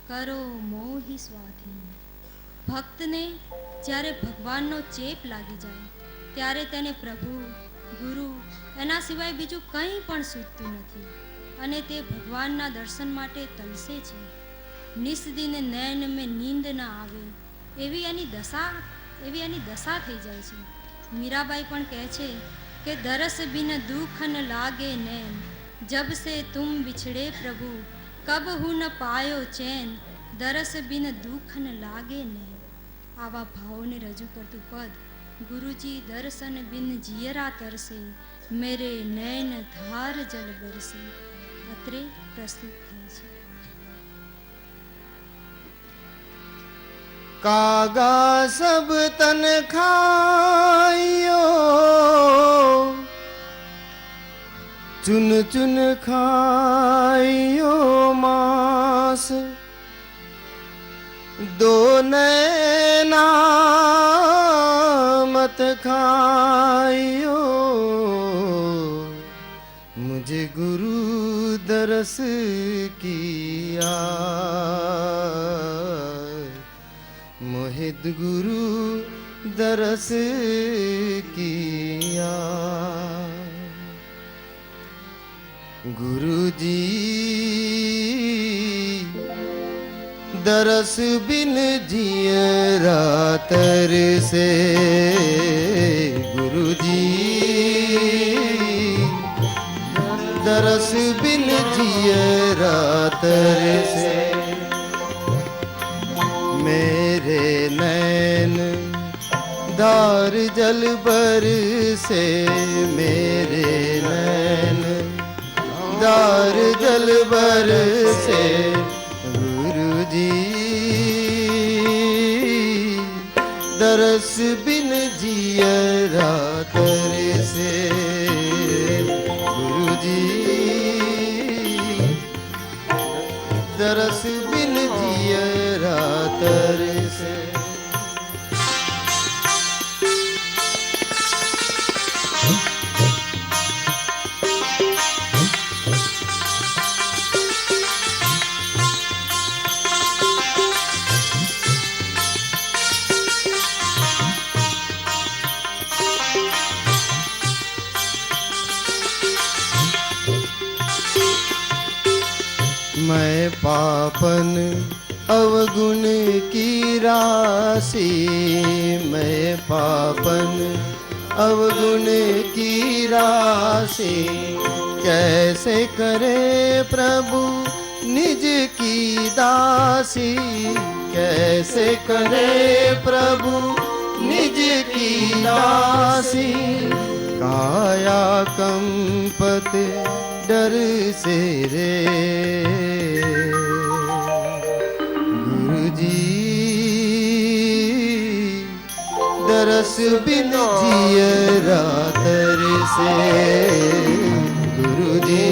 કરો મોહી સ્વાધીન. ભક્તને જ્યારે ભગવાનનો ચેપ લાગી જાય ત્યારે તેને પ્રભુ, ગુરુ એના સિવાય બીજું કંઈ પણ સૂઝતું નથી અને તે ભગવાનના દર્શન માટે તલસે છે. નિસ્દિન નૈન મેં નીંદ ન આવે એવી એની દશા થઈ જાય છે. મીરાબાઈ પણ કહે છે કે દરસ બિન દુઃખ ન લાગે નૈન, જબ સે તુમ બિછડે પ્રભુ કબ હું ન પાયો ચેન, દરસ બિન દુઃખ ન લાગે નૈન. આવા ભાવોને રજૂ કરતું પદ ગુરુજી દર્શન બિન જીયરા તરસે, મેરે નૈન ધાર જલ બરસે અત્રે પ્રસ્તુત થાય છે. कागा सब तन खाइयो, चुन चुन खाइयो मांस, दो नैना मत खाइयो, मुझे गुरु दरस किया, मोहित गुरु दरस किया. गुरु जी दरस बिन जियरा तरसे, गुरु जी दरस बिन जियरा तरसे, मेरे नैन धार जल बरसे, मेरे नैन धार जल बरसे, गुरुजी दरस बिन जियरा तरसे, गुरुजी दरस बिन जियरा तरसे. मैं पापन अवगुण की राशि, मैं पापन अवगुण की राशि, कैसे करे प्रभु निज की दासी, कैसे करे प्रभु निज की दासी. काया कंपत डर से रे, गुरुजी दरस बिन जियरा तरसे, गुरुजी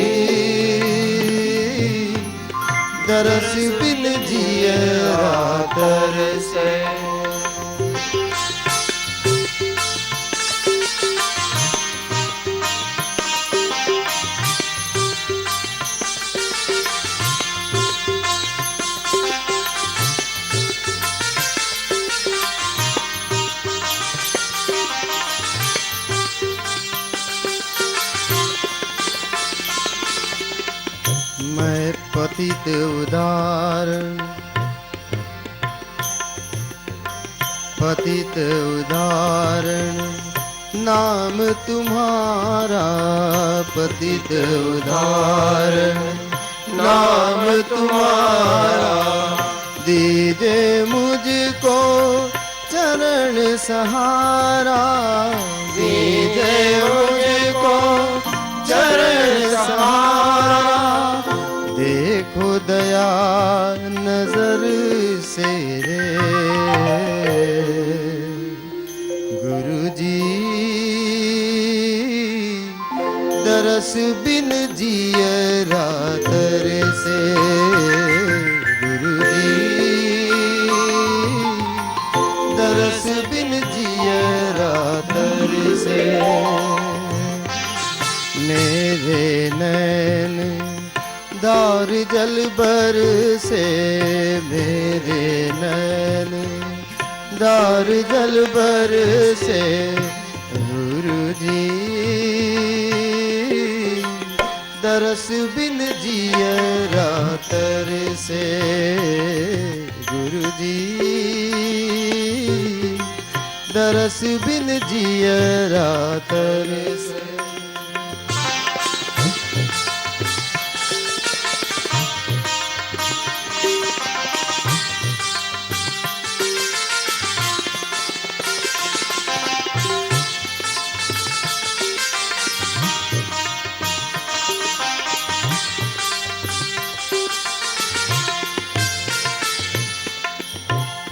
दरस बिन जियरा तरसे. मैं पतित उदाहरण, पतित उदाहरण नाम तुम्हारा पतित उद्धारण, नाम तुम्हारा दीजे मुझको चरण सहारा, दीजे मुझको चरण सहारा। देखो दया नजर से रे गुरुजी, दरस बिन जियरा तरसे गुरुजी, दरस बिन जियरा तरसे। मेरे नैन दार जल बर से, मेरे नैन दार जल बर से गुरुजी, दरस बिन जियरा तरसे गुरुजी, दरस बिन जियरा तरसे।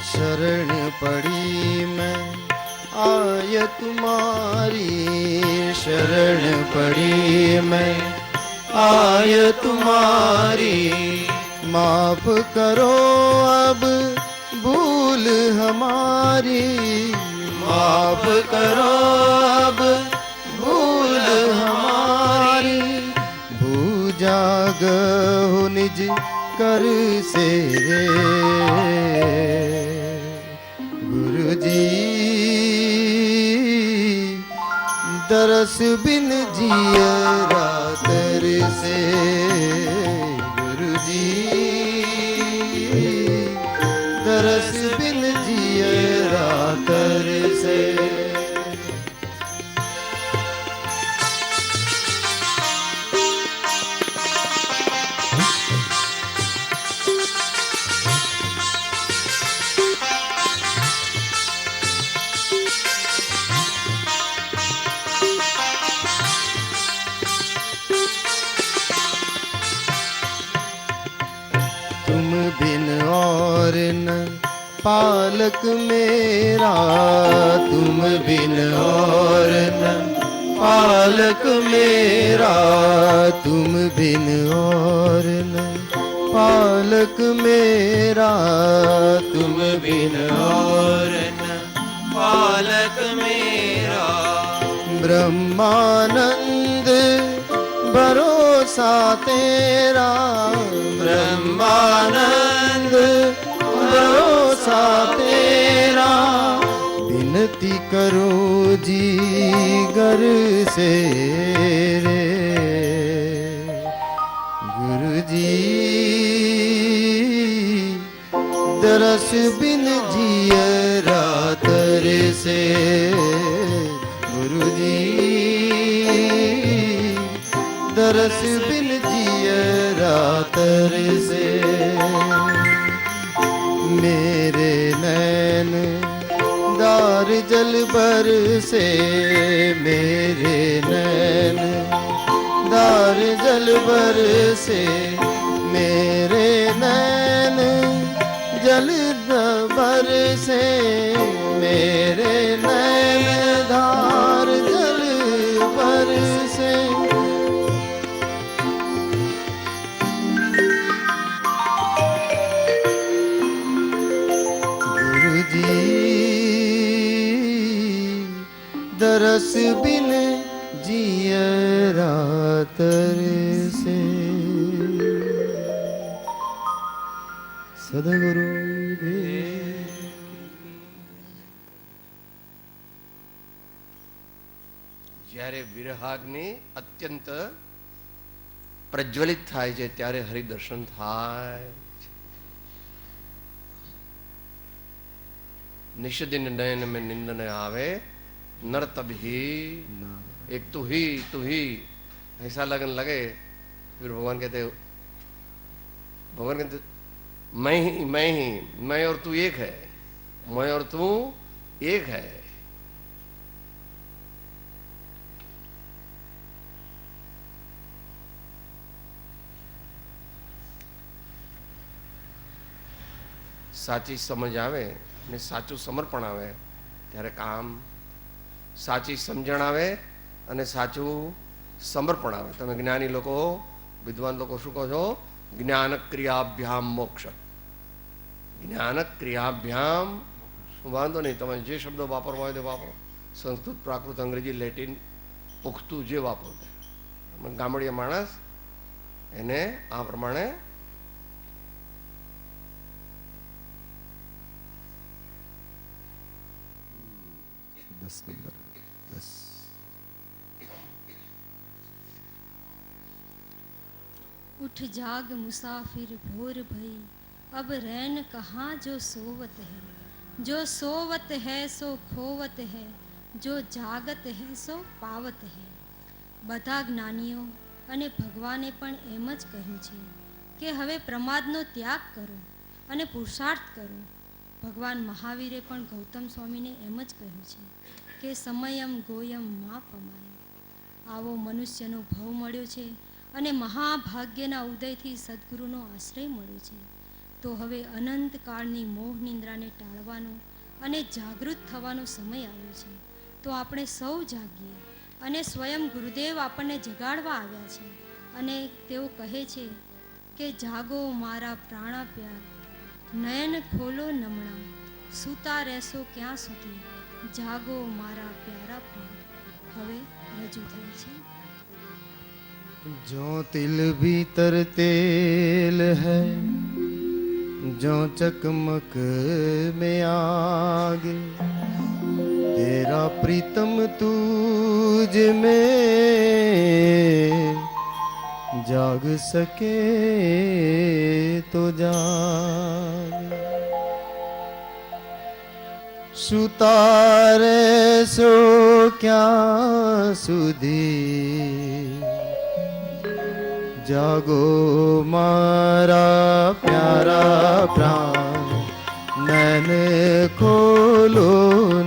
शरण पड़ी मैं आय तुम्हारी, शरण पड़ी मैं आय तुम्हारी। माफ करो अब भूल हमारी, माफ करो अब भूल हमारी। भूजागो निज कर से रे गुरुजी, दरस बिन जियरा तरसे गुरुजी, दरस बिन जियरा तरसे। तुम बिन और न पालक मेरा, तुम बिन और न पालक मेरा, तुम बिन और न पालक मेरा, तुम बिन और न पालक मेरा। ब्रह्मानंद भरोसा तेरा, ब्रह्मानंद भरोसा तेरा। विनती करो जी घर से रे गुरुजी, दरस बिन जियरा तरसे गुरुजी, दरस बिन जियरा तरसे। मेरे नैन दार जल बर से, मेरे नैन दार जल बर से। मेरे नैन जल बर से, मेरे नैन धार जल बर से। दरस बिन जियरा तरसे। सद्गुरु જ્યારે વિરહાગ્નિ અત્યંત પ્રજ્વલિત થાય છે ત્યારે હરિદર્શન થાય છે. નિષદિન નયન મેં નિંદન આવે नर तब ही एक तू ही ऐसा लगन लगे, फिर भगवान कहते मैं और तू एक है, मैं और तू एक है। સાચી સમજ આવે ને સાચું સમર્પણ આવે ત્યારે કામ, સાચી સમજણ આવે અને સાચું સમર્પણ આવે. તમે જ્ઞાની લોકો, વિદ્વાન લોકો શું કહો છો? જ્ઞાન ક્રિયાભ્યામ મોક્ષ. જ્ઞાન ક્રિયાભ્યામ. વાંધો નહીં, તમે જે શબ્દો વાપરવા હોય તે વાપરો. સંસ્કૃત, પ્રાકૃત, અંગ્રેજી, લેટિન, પુખ્તું જે વાપરો. ગામડિયા માણસ એને આ પ્રમાણે नंबर 10. उठ जाग मुसाफिर भोर भई, अब रैन कहाँ जो सोवत है. जो सोवत है सो खोवत है, जो जागत है सो पावत है. બધા જ્ઞાનીઓ અને ભગવાને પણ એમ જ કહ્યું છે કે હવે પ્રમાદનો ત્યાગ કરો અને પુરુષાર્થ કરો. ભગવાન મહાવીરે પણ ગૌતમ સ્વામીને એમ જ કહ્યું છે કે સમયમ ગોયમ મા પમાય. આવો મનુષ્યનો ભાવ મળ્યો છે અને મહાભાગ્યના ઉદયથી સદગુરુનો આશ્રય મળ્યો છે. તો હવે અનંતકાળની મોહ નિંદ્રાને ટાળવાનો અને જાગૃત થવાનો સમય આવ્યો છે. તો આપણે સૌ જાગીએ અને સ્વયં ગુરુદેવ આપણને જગાડવા આવ્યા છે અને તેઓ કહે છે કે જાગો મારા પ્રાણા પ્યાર, નયન ખોલો નમણા, સૂતા રહેશો ક્યાં સુધી, જાગો મારા પ્યારા પ્રાણ. હવે રજૂ થાય છે. जो तिल भीतर तेल है, जो चकमक में आग, तेरा प्रीतम तुझ में जाग सके तो जाग. सुतारे सो क्या सुधी, जागो मारा प्यारा प्राण, नैन खोलो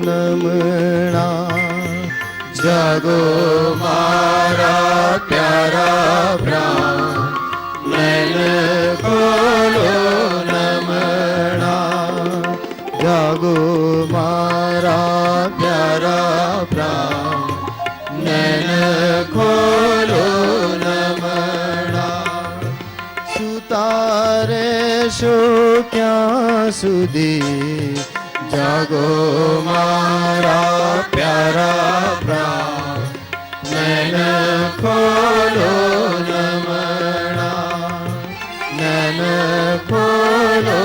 नमना. जागो मारा प्यारा प्राण, नैन खोलो नमना. जागो मारा प्यारा प्राण, नैन खोलो नमना. सुतारे शो क्या સુધી, જાગો મારા પ્યારા પ્રાણ, નૈન ખોલો નમણા. નૈન ખોલો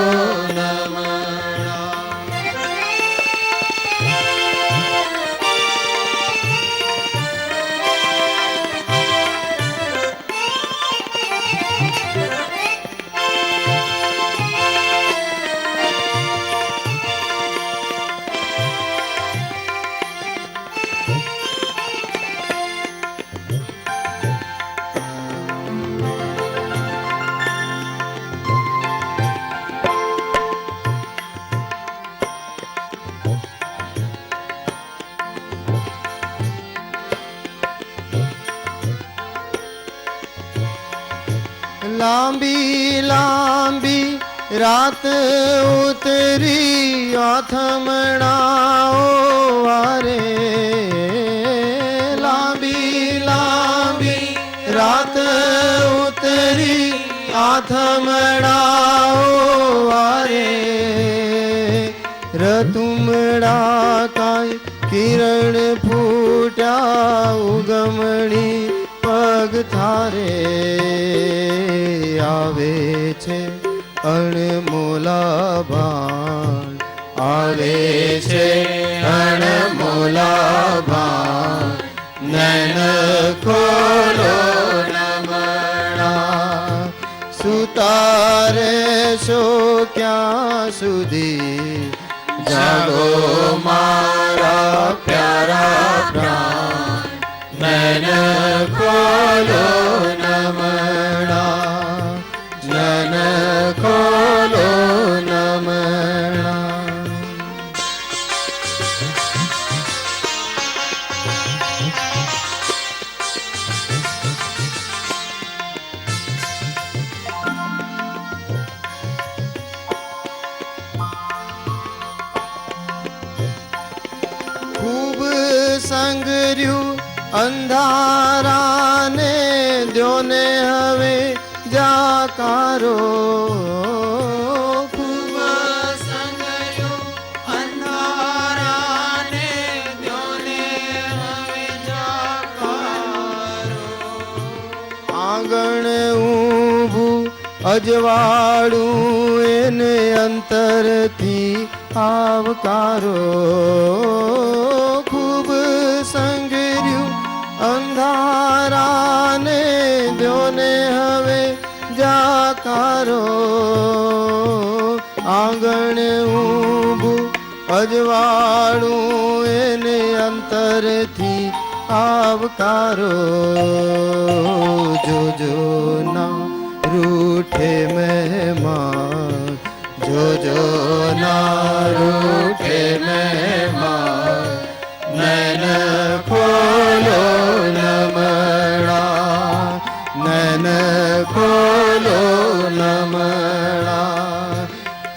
નમણા. લાંબી લાંબી રાત ઉતરી આથમણાઓ વારે. લાંબી લાંબી રાત ઉતરી આથમણાઓ વારે. રતુમડા કાય કિરણ ફૂટ્યા ઉગમણી પગ થારે. આવે છે અણમોલા ભાન, આવે છે અણમોલા ભાન. નૈન ખોલો નમણા. સુતારે શો ક્યાં સુધી, જાગો મારા પ્યારા પ્રાણ, નયન ખોલો નમણા, નયન ખોલો નમણા. ખૂબ સંગર્યું અંધારાને દ્યોને હવે જાકારો. ખૂબ સંગર્યું અંધારાને દ્યોને હવે જાકારો. આંગણ ઊભું અજવાળું એને અંતરથી આવકારો. ખૂબ સંગર્યું અંધારાને દ્યોને હવે જાકારો. આંગણ ઊભું અજવાળું એને અંતરથી આવકારો. જોજો ના રૂઠે મહેમાન, જોજો ના રૂઠે મહેમાન, નયન ખોલો નમણા, નયન ખોલો નમણા.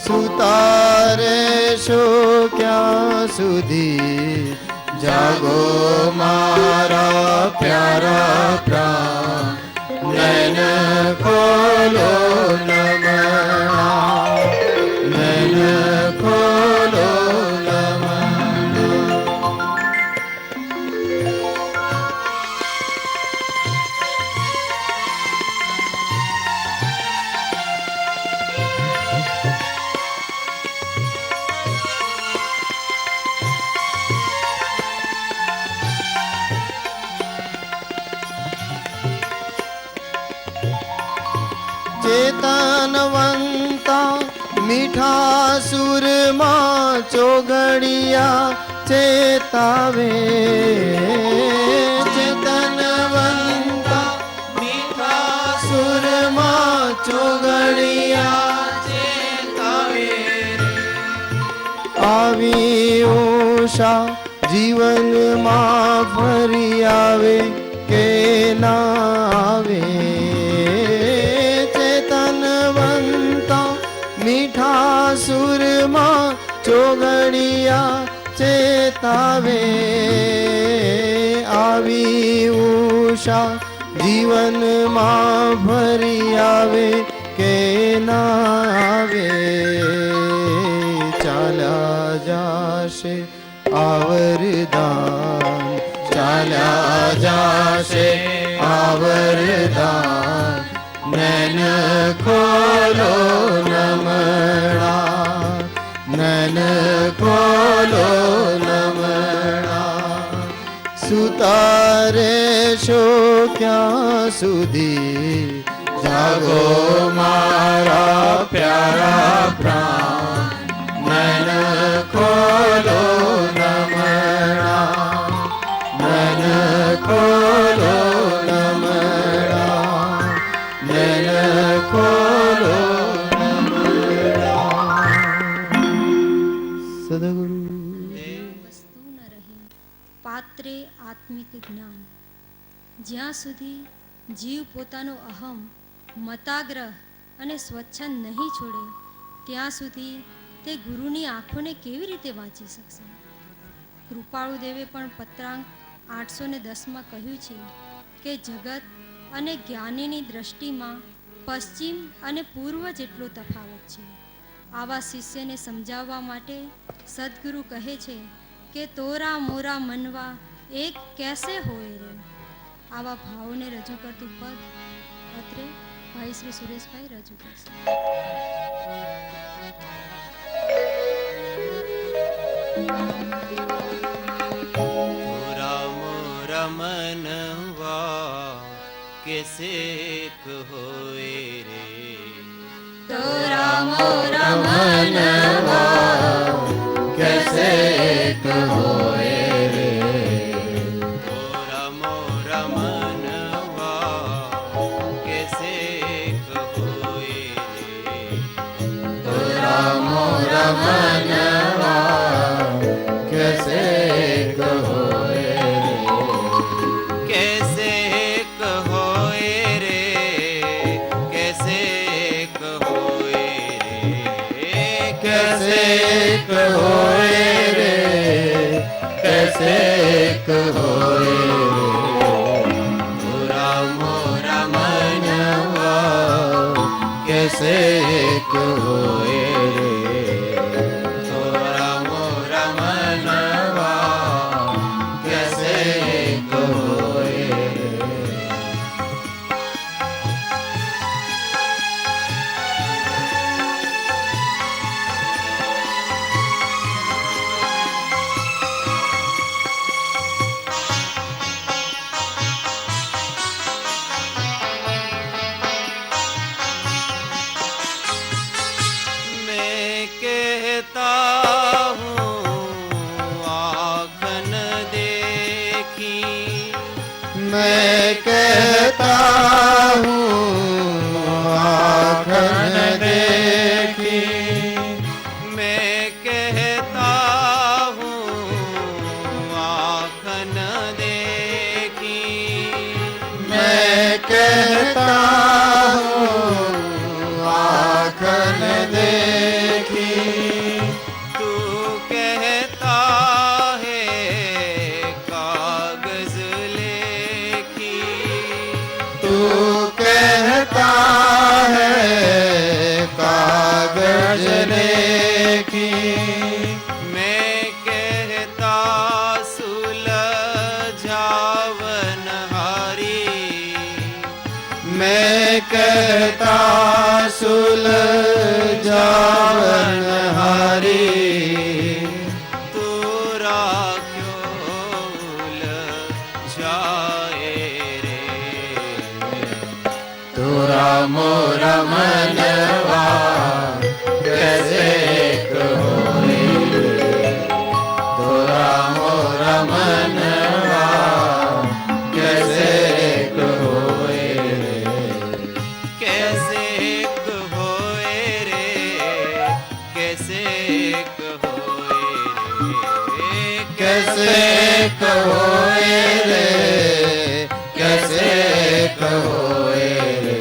સુતારે શો ક્યાં સુધી, જાગો મારા પ્યારા પ્રાણ, નયન ખોલો નમણા, નયન ખોલો નમણા. ચેતનવંતા મીઠા સુરમાં ચોગડિયા ચેતાવે. ચેતનવંતા મીઠા સુરમાં ચોગડિયા ચેતાવે. આવી ઉષા જીવનમાં ફરી આવે કે ના આવે. મીઠા સુરમાં ચોગડિયા ચેતાવે. આવી ઉષા જીવનમાં ફરી આવે કે ના આવે. ચાલ્યા જાશે આવરદાન, ચાલ્યા જાશે આવરદાન, નયન ખોલો નમણા, નયન ખોલો નમણા. સુતારે શો ક્યાં સુધી, જાગો મારા પ્યારા પ્રાણ, નયન ખોલો નમણા, નયન ખોલો નમણા, નયન ખોલો નમણા. સદગુરુ વસ્તુ ન રહી પાત્રે આત્મિક જ્ઞાન. જ્યાં સુધી જીવ પોતાનો અહમ, મતાગ્રહ અને સ્વચ્છંદ નહીં છોડે ત્યાં સુધી તે ગુરુની આંખોને કેવી રીતે વાંચી શકશે? કૃપાળુ દેવે પણ પત્રાંક 810માં કહ્યું છે કે જગત અને જ્ઞાનીની દ્રષ્ટિમાં પશ્ચિમ અને પૂર્વ જેટલો તફાવત છે. આવા શિષ્યને સમજાવવા માટે સદગુરુ કહે છે કે તોરા મોરા મનવા એક કેસે હોય રે. આવા ભાવોને રજૂ કરતું પદ અત્રે ભાઈ શ્રી સુરેશભાઈ રજૂ કરશે. તોરા મોરા મનવા કેસેક હોય રે, તોરા મોરા મનવા હોય રે મોરા મોરા મનવા કેસે હોય મોરા મનવા કેસે હોય कैसे होए रे कैसे होए रे कैसे હોય રે कैसे હોય मोरा मोरा મનવા कैसे હોય मोरा मोरा મનવા कैसे હોય मैं कहता हूँ आँख न देखी मैं कहता हूँ आँख न देखी मैं कहता हूँ आँख न देखी मैं कहता हूँ आँख न देखी तू कहता है कागज लेखी तू कहता है कागज लेखी मैं कहता सुलझावन हारी मैं कहता सुलझावन हारी तू राख्यो जाए रे तुरा मोरा मनवा कैसे होए तुरा मोरा मनवा कैसे होए कैसे होए रे कैसे होए रे कैसे होए रे कैसे होए रे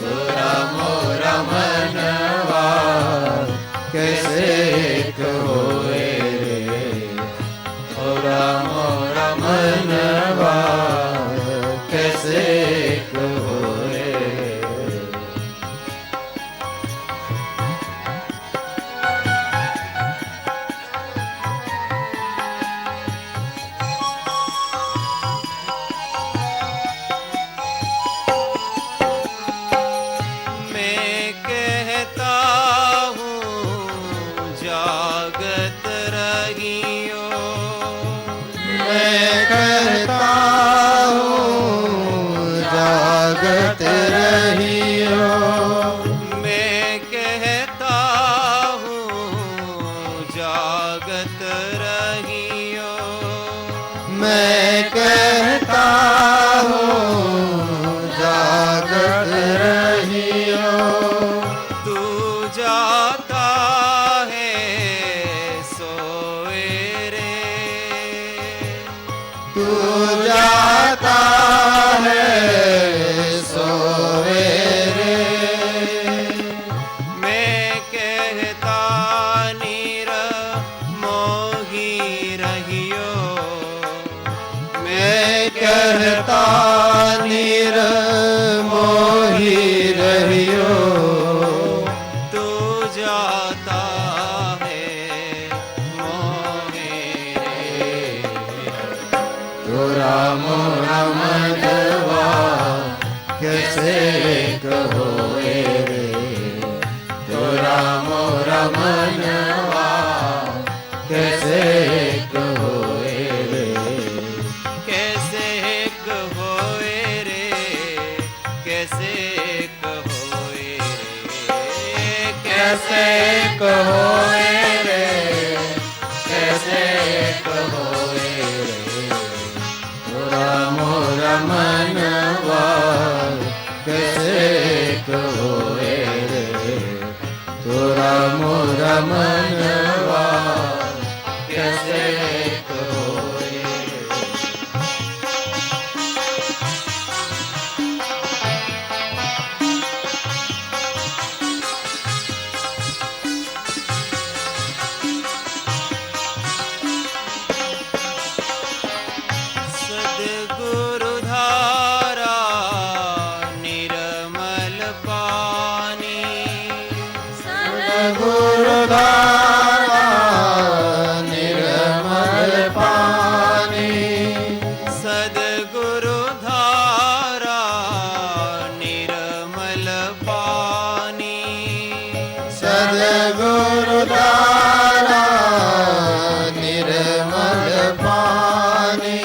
तुरा मोरा मनवा कैसे होए रे तुरा मोरा मनवा कैसे होए मैं कहता हूँ जागत रहियो मैं कहता हूँ जागत रहियो मैं कहता हूँ जागत रहियो मैं कहता हूँ जागत रहियो तू जाता है सोए रे तू जाता है सोए रे मैं कहता नीर मोही रहियो मैं कहता निर मोही रहियो तू जाता है मोहे रे तोरा मोरा मनवा कैसे होए रे तोरा मोरा मनवा कैसे होए रे कैसे होए रे कैसे होए रे कैसे होए रे कैसे रमनवा कैसे कोई सद्गुरु धारा निर्मल पानी गुरुदारा निर्मल पानी सद्गुरु धारा निर्मल पानी सद्गुरुदारा निर्मल पानी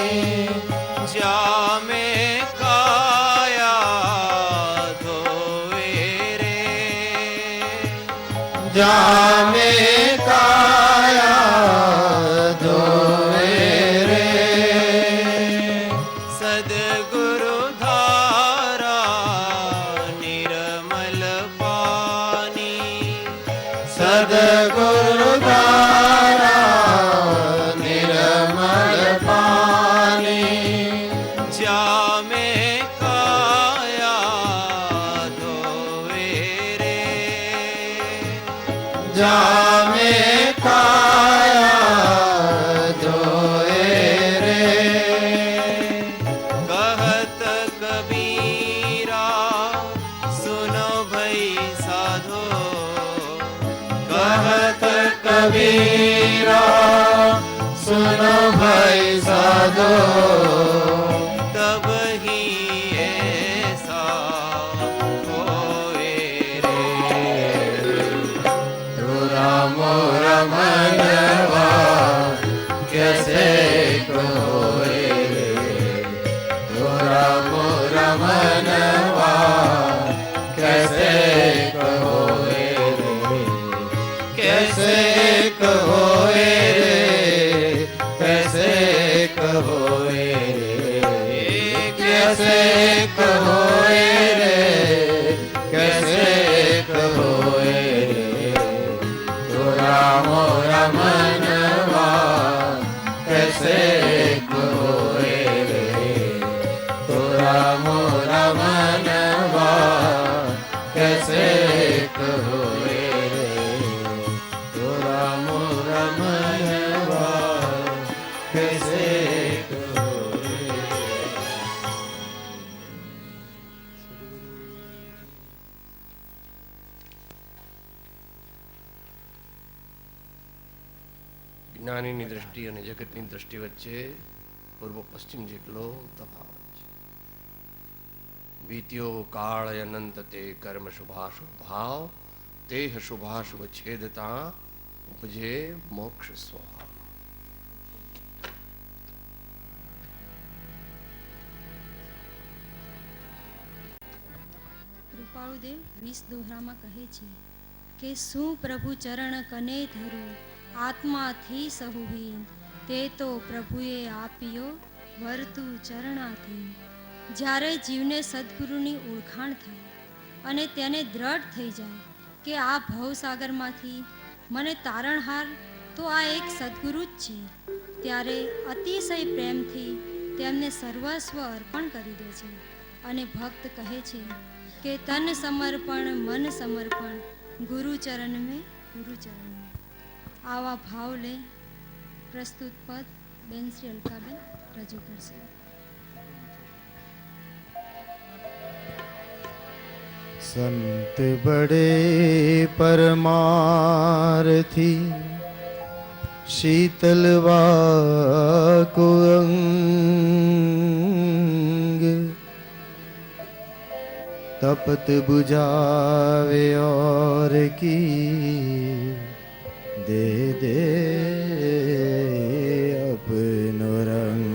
जामे काया धोवे रे जामे काया धोए रे सद्गुरु धारा निर्मल पानी सद्गुरुदारा निर्मल पानी जामे काया धोवे रे जामे काया धोए रे कहत कबीरा सुनो भई साधो कहत कबीरा सुनो भाई साधो तब ही ऐसा होए रे तो राम रमनवा कैसे कोई तो राम रमनवा कैसे कोई कैसे कहोए रे कैसे कहोए रे कैसे कहोए रे कैसे कहोए रे तो राम रमनवा कैसे कहोए रे तो राम रमनवा कैसे कहोए रे तो राम रमनवा कैसे कहोए रे। જ્ઞાનીની દ્રષ્ટિ અને જગતની દ્રષ્ટિ વચ્ચે પૂર્વ પશ્ચિમ જેટલો તફાવત છે. વીત્યો કાળ અનંત તે કર્મ શુભાશુભ ભાવ તેહ શુભાશુભ છેદતા ઉપજે મોક્ષ સ્વભાવ. કૃપાળુદેવ 20 દોહરામાં કહે છે કે શું પ્રભુ ચરણ કને ધરું આત્માથી સહુહીન તે તો પ્રભુએ આપ્યો વર્તુ ચરણાથી. જ્યારે જીવને સદગુરુની ઓળખાણ થાય અને તેને દ્રઢ થઈ જાય કે આ ભવસાગરમાંથી મને તારણહાર તો આ એક સદગુરુ જ છે, ત્યારે અતિશય પ્રેમથી તેમને સર્વસ્વ અર્પણ કરી દે છે અને ભક્ત કહે છે કે તન સમર્પણ મન સમર્પણ ગુરુચરણ મેં ગુરુચરણ મેં. આવા ભાવ લઈ પ્રસ્તુત પદ બેન શ્રી અલકાબેન રજૂ કરશે. संत बड़े परमार्थी शीतलवा को अंग तपत बुझावे और की दे दे अपनो रंग.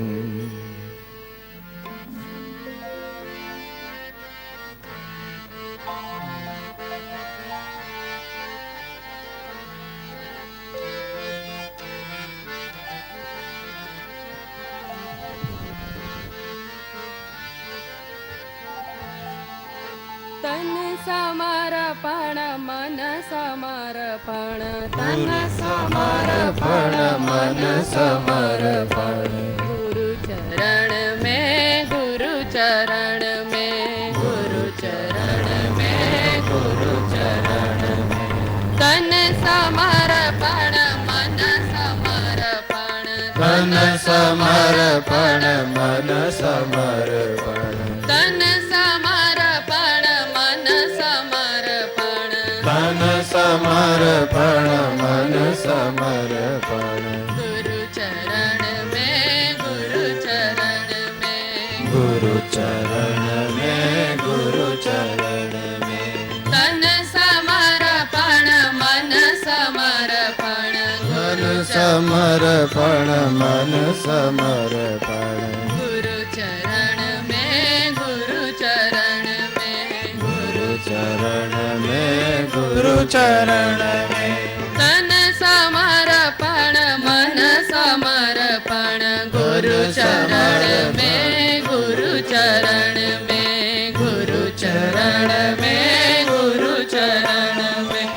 તન સમર્પણ મન સમર્પણ તન સમર્પણ મન સમર્પણ ગુરુ ચરણ મેં ગુરુ ચરણ મેં ગુરુ ચરણ મેં ગુરુ ચરણ મેં તન સમર્પણ મન સમર્પણ તન સમર્પણ મન સમર્પણ તન સમર્પણ મન સમર્પણ તન સમર્પણ મન સમર્પણ ગુરુ ચરણ મેં ગુરુ ચરણ મેં ગુરુ ચરણ મેં ગુરુ ચરણ મેં તન સમર્પણ મન સમર્પણ મન સમર્પણ મન સમર્પણ ગુરુ ચરણ મેં ગુરુ ચરણ મેં ગુરુ ચરણ મેં ગુરુ ચરણ મેં તન સમર્પણ મન સમર્પણ ગુરુ ચરણ મેં ગુરુ ચરણ મેં ગુરુ ચરણ મેં ગુરુ ચરણ મેં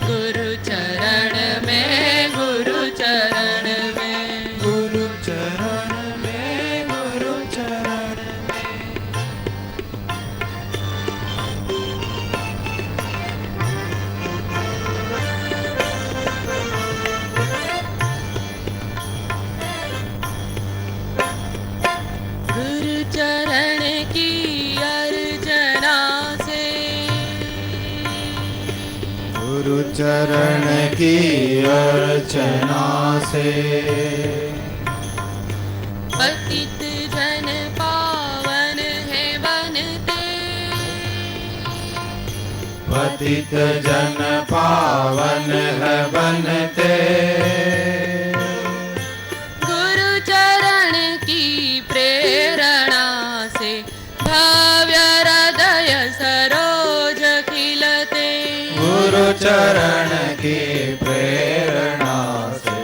ગુરુ ચરણ મેં ગુરુ ચરણ મેં ગુરુ ચરણ મેં ગુરુ ચરણ गुरु चरण की अर्चना से गुरु चरण की अर्चना से पतित जन पावन है बनते पतित जन पावन है बनते गुरु चरण की प्रेरणा से भव्य हृदय सरोज खिलते गुरु चरण की प्रेरणा से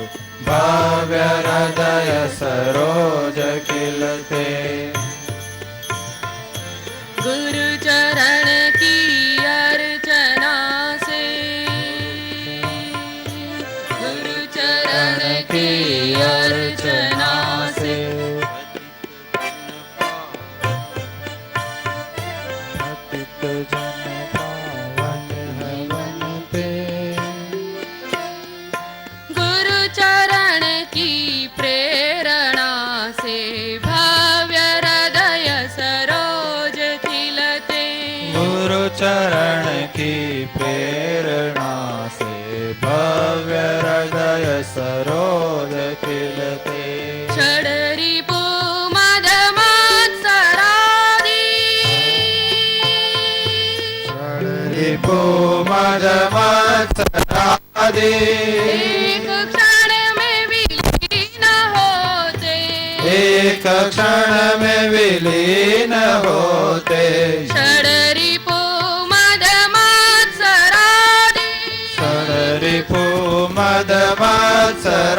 भव्य हृदय सरोज खिलते गुरु चरण की अर्चना से गुरु चरण की अर्चना से पतित जन पावन है बनते गुरु चरण की प्रेरणा से भव्य हृदय सरोज खिलते गुरु चरण की प्रेरणा से भव्य हृदय सरोज खिलते षडरिपु मदमात्सरादि रिपु मदमत्सरादि एक क्षण में विलीन होते एक क्षण में विलीन होते षडरिपु मदमात्सरादि रिपु मदमत्सरादि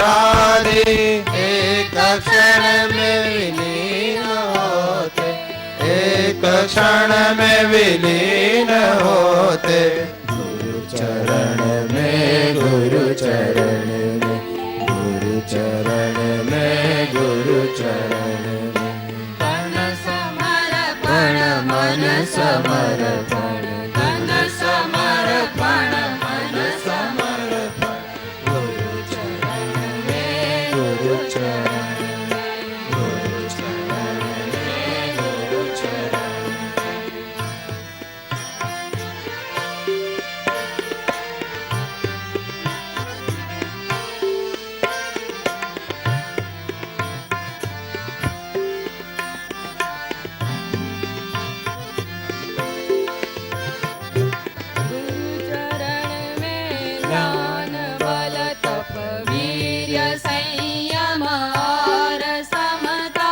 एक क्षण में विलीन होते एक क्षण में विलीन होते गुरु चरण में गुरु चरण में गुरु चरण में गुरु चरण में तन समर्पण मन समर्पण तन समर्पण मन समर्पण गुरु चरण में गुरु चरण में गुरु चरण में गुरु चरण गुरु चरण में ज्ञान बल तप वीर्य संयम और समता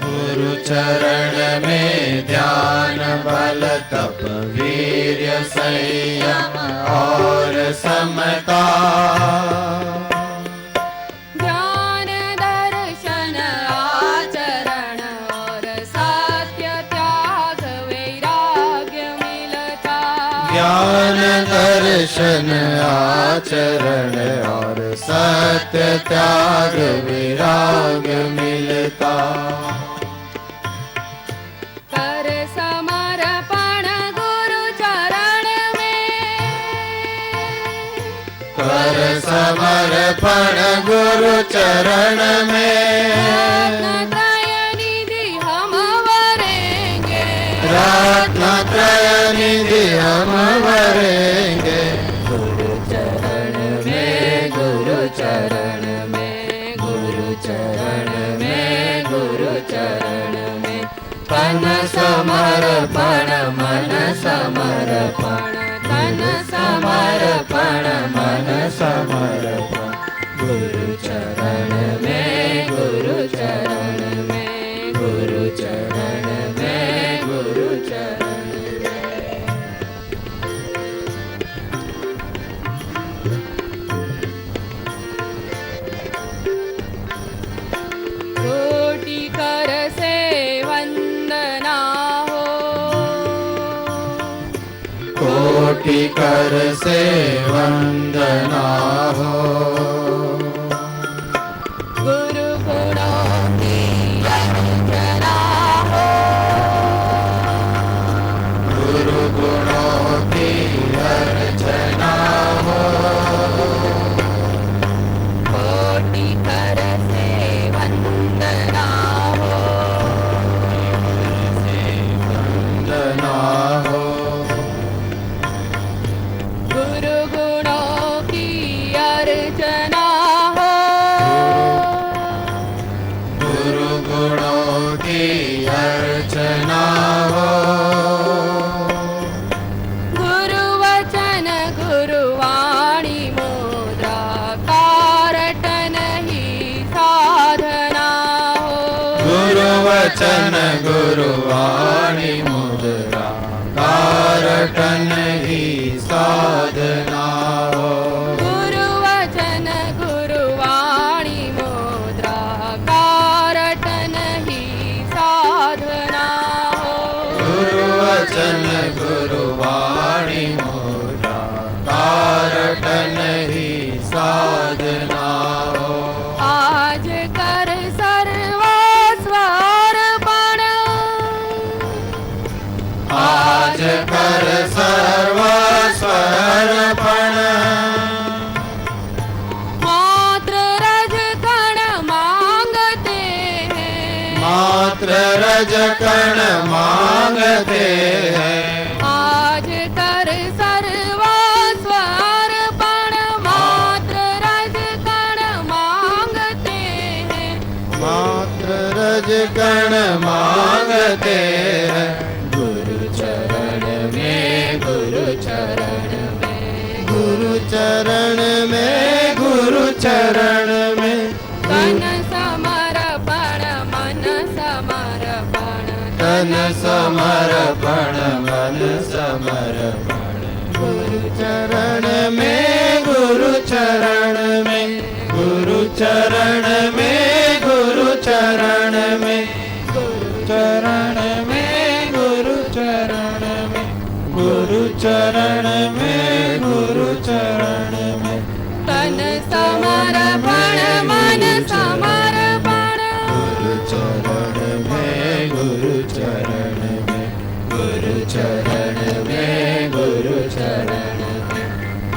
गुरु चरण में ध्यान बल तप वीर्य संयम और समता ज्ञान दर्शन आचरण और सत्य त्याग ज्ञान दर्शन आचरण और सत्य त्याग विराग मिलता। कर समर्पण गुरु चरण में, कर समर्पण गुरु चरण में, रत्नत्रय निधि हम वरेंगे, रत्नत्रय निधि हम वरेंगे। गुरु चरण में, गुरु चरण में, गुरु चरण में, गुरु चरण में, तन समर्पण मन समर्पण, तन समर्पण मन समर्पण, गुरु चरण में, गुरु चरण में, गुरु चरण में, गुरु चरण में। कोटि कर से वंदना हो, कोटि कर से वंदना हो, गुरु गुणों की अर्चना हो, गुरु गुणों की अर्चना हो। कोटि कर से वंदना हो, वंदना हो, गुरु गुणों की अर्चना हो, गुरु गुणों की अर्चना हो, गुरु वचन गुरु वाणी मुद्रा कारटन ही साधना हो, गुरु वचन गुरु वाणी मुद्रा कारटन ही साधना हो, गुरु वचन गुरु वाणी मुद्रा कारटन ही साधना हो, गुरु वचन गुरु वाणी मुद्रा कारटन ही साधना हो। आज कर सर्वस्व अर्पण, आज कर सर्वस्व अर्पण, मात्र रज कण मांगते हैं, मात्र रज कण मांगते हैं। आज कर सर्वस्व अर्पण, मात्र रज कण मांगते हैं, मात्र रज कण मांगते हैं। गुरु चरण में, गुरु चरण में, गुरु चरण में, गुरु चरण में, तन समर्पण मन समर्पण, तन समर्पण मन समर्पण। गुरु चरण में, गुरु चरण में, गुरु चरण में, गुरु चरण में, गुरु चरण में, गुरु चरण में, गुरु चरण में, गुरु चरण में, तन समर्पण मन समर्पण, गुरु चरण में, गुरु चरण में, गुरु चरण में, गुरु चरण में,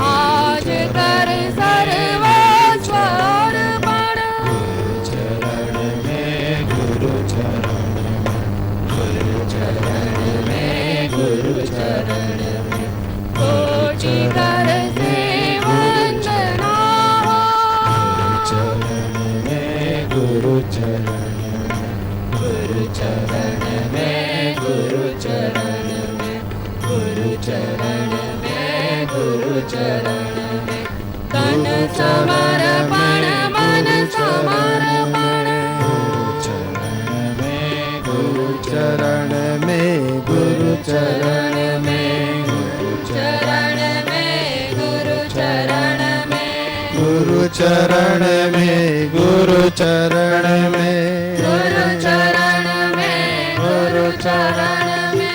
आज कर सर्वस्व अर्पण, गुरु चरण में, गुरु चरण में, गुरु चरण में, गुरु चरण में, कोटि कर से वंदना हो, चरण में, गुरु चरण में, गुरु चरण में, गुरु चरण में, गुरु चरण में, गुरु चरण में, तन समर्पण मन समर्पण, गुरु चरण में, गुरु चरण में, चरण में, गुरु चरण में, गुरु चरण में, गुरु चरण में, गुरु चरण में, गुरु चरण में,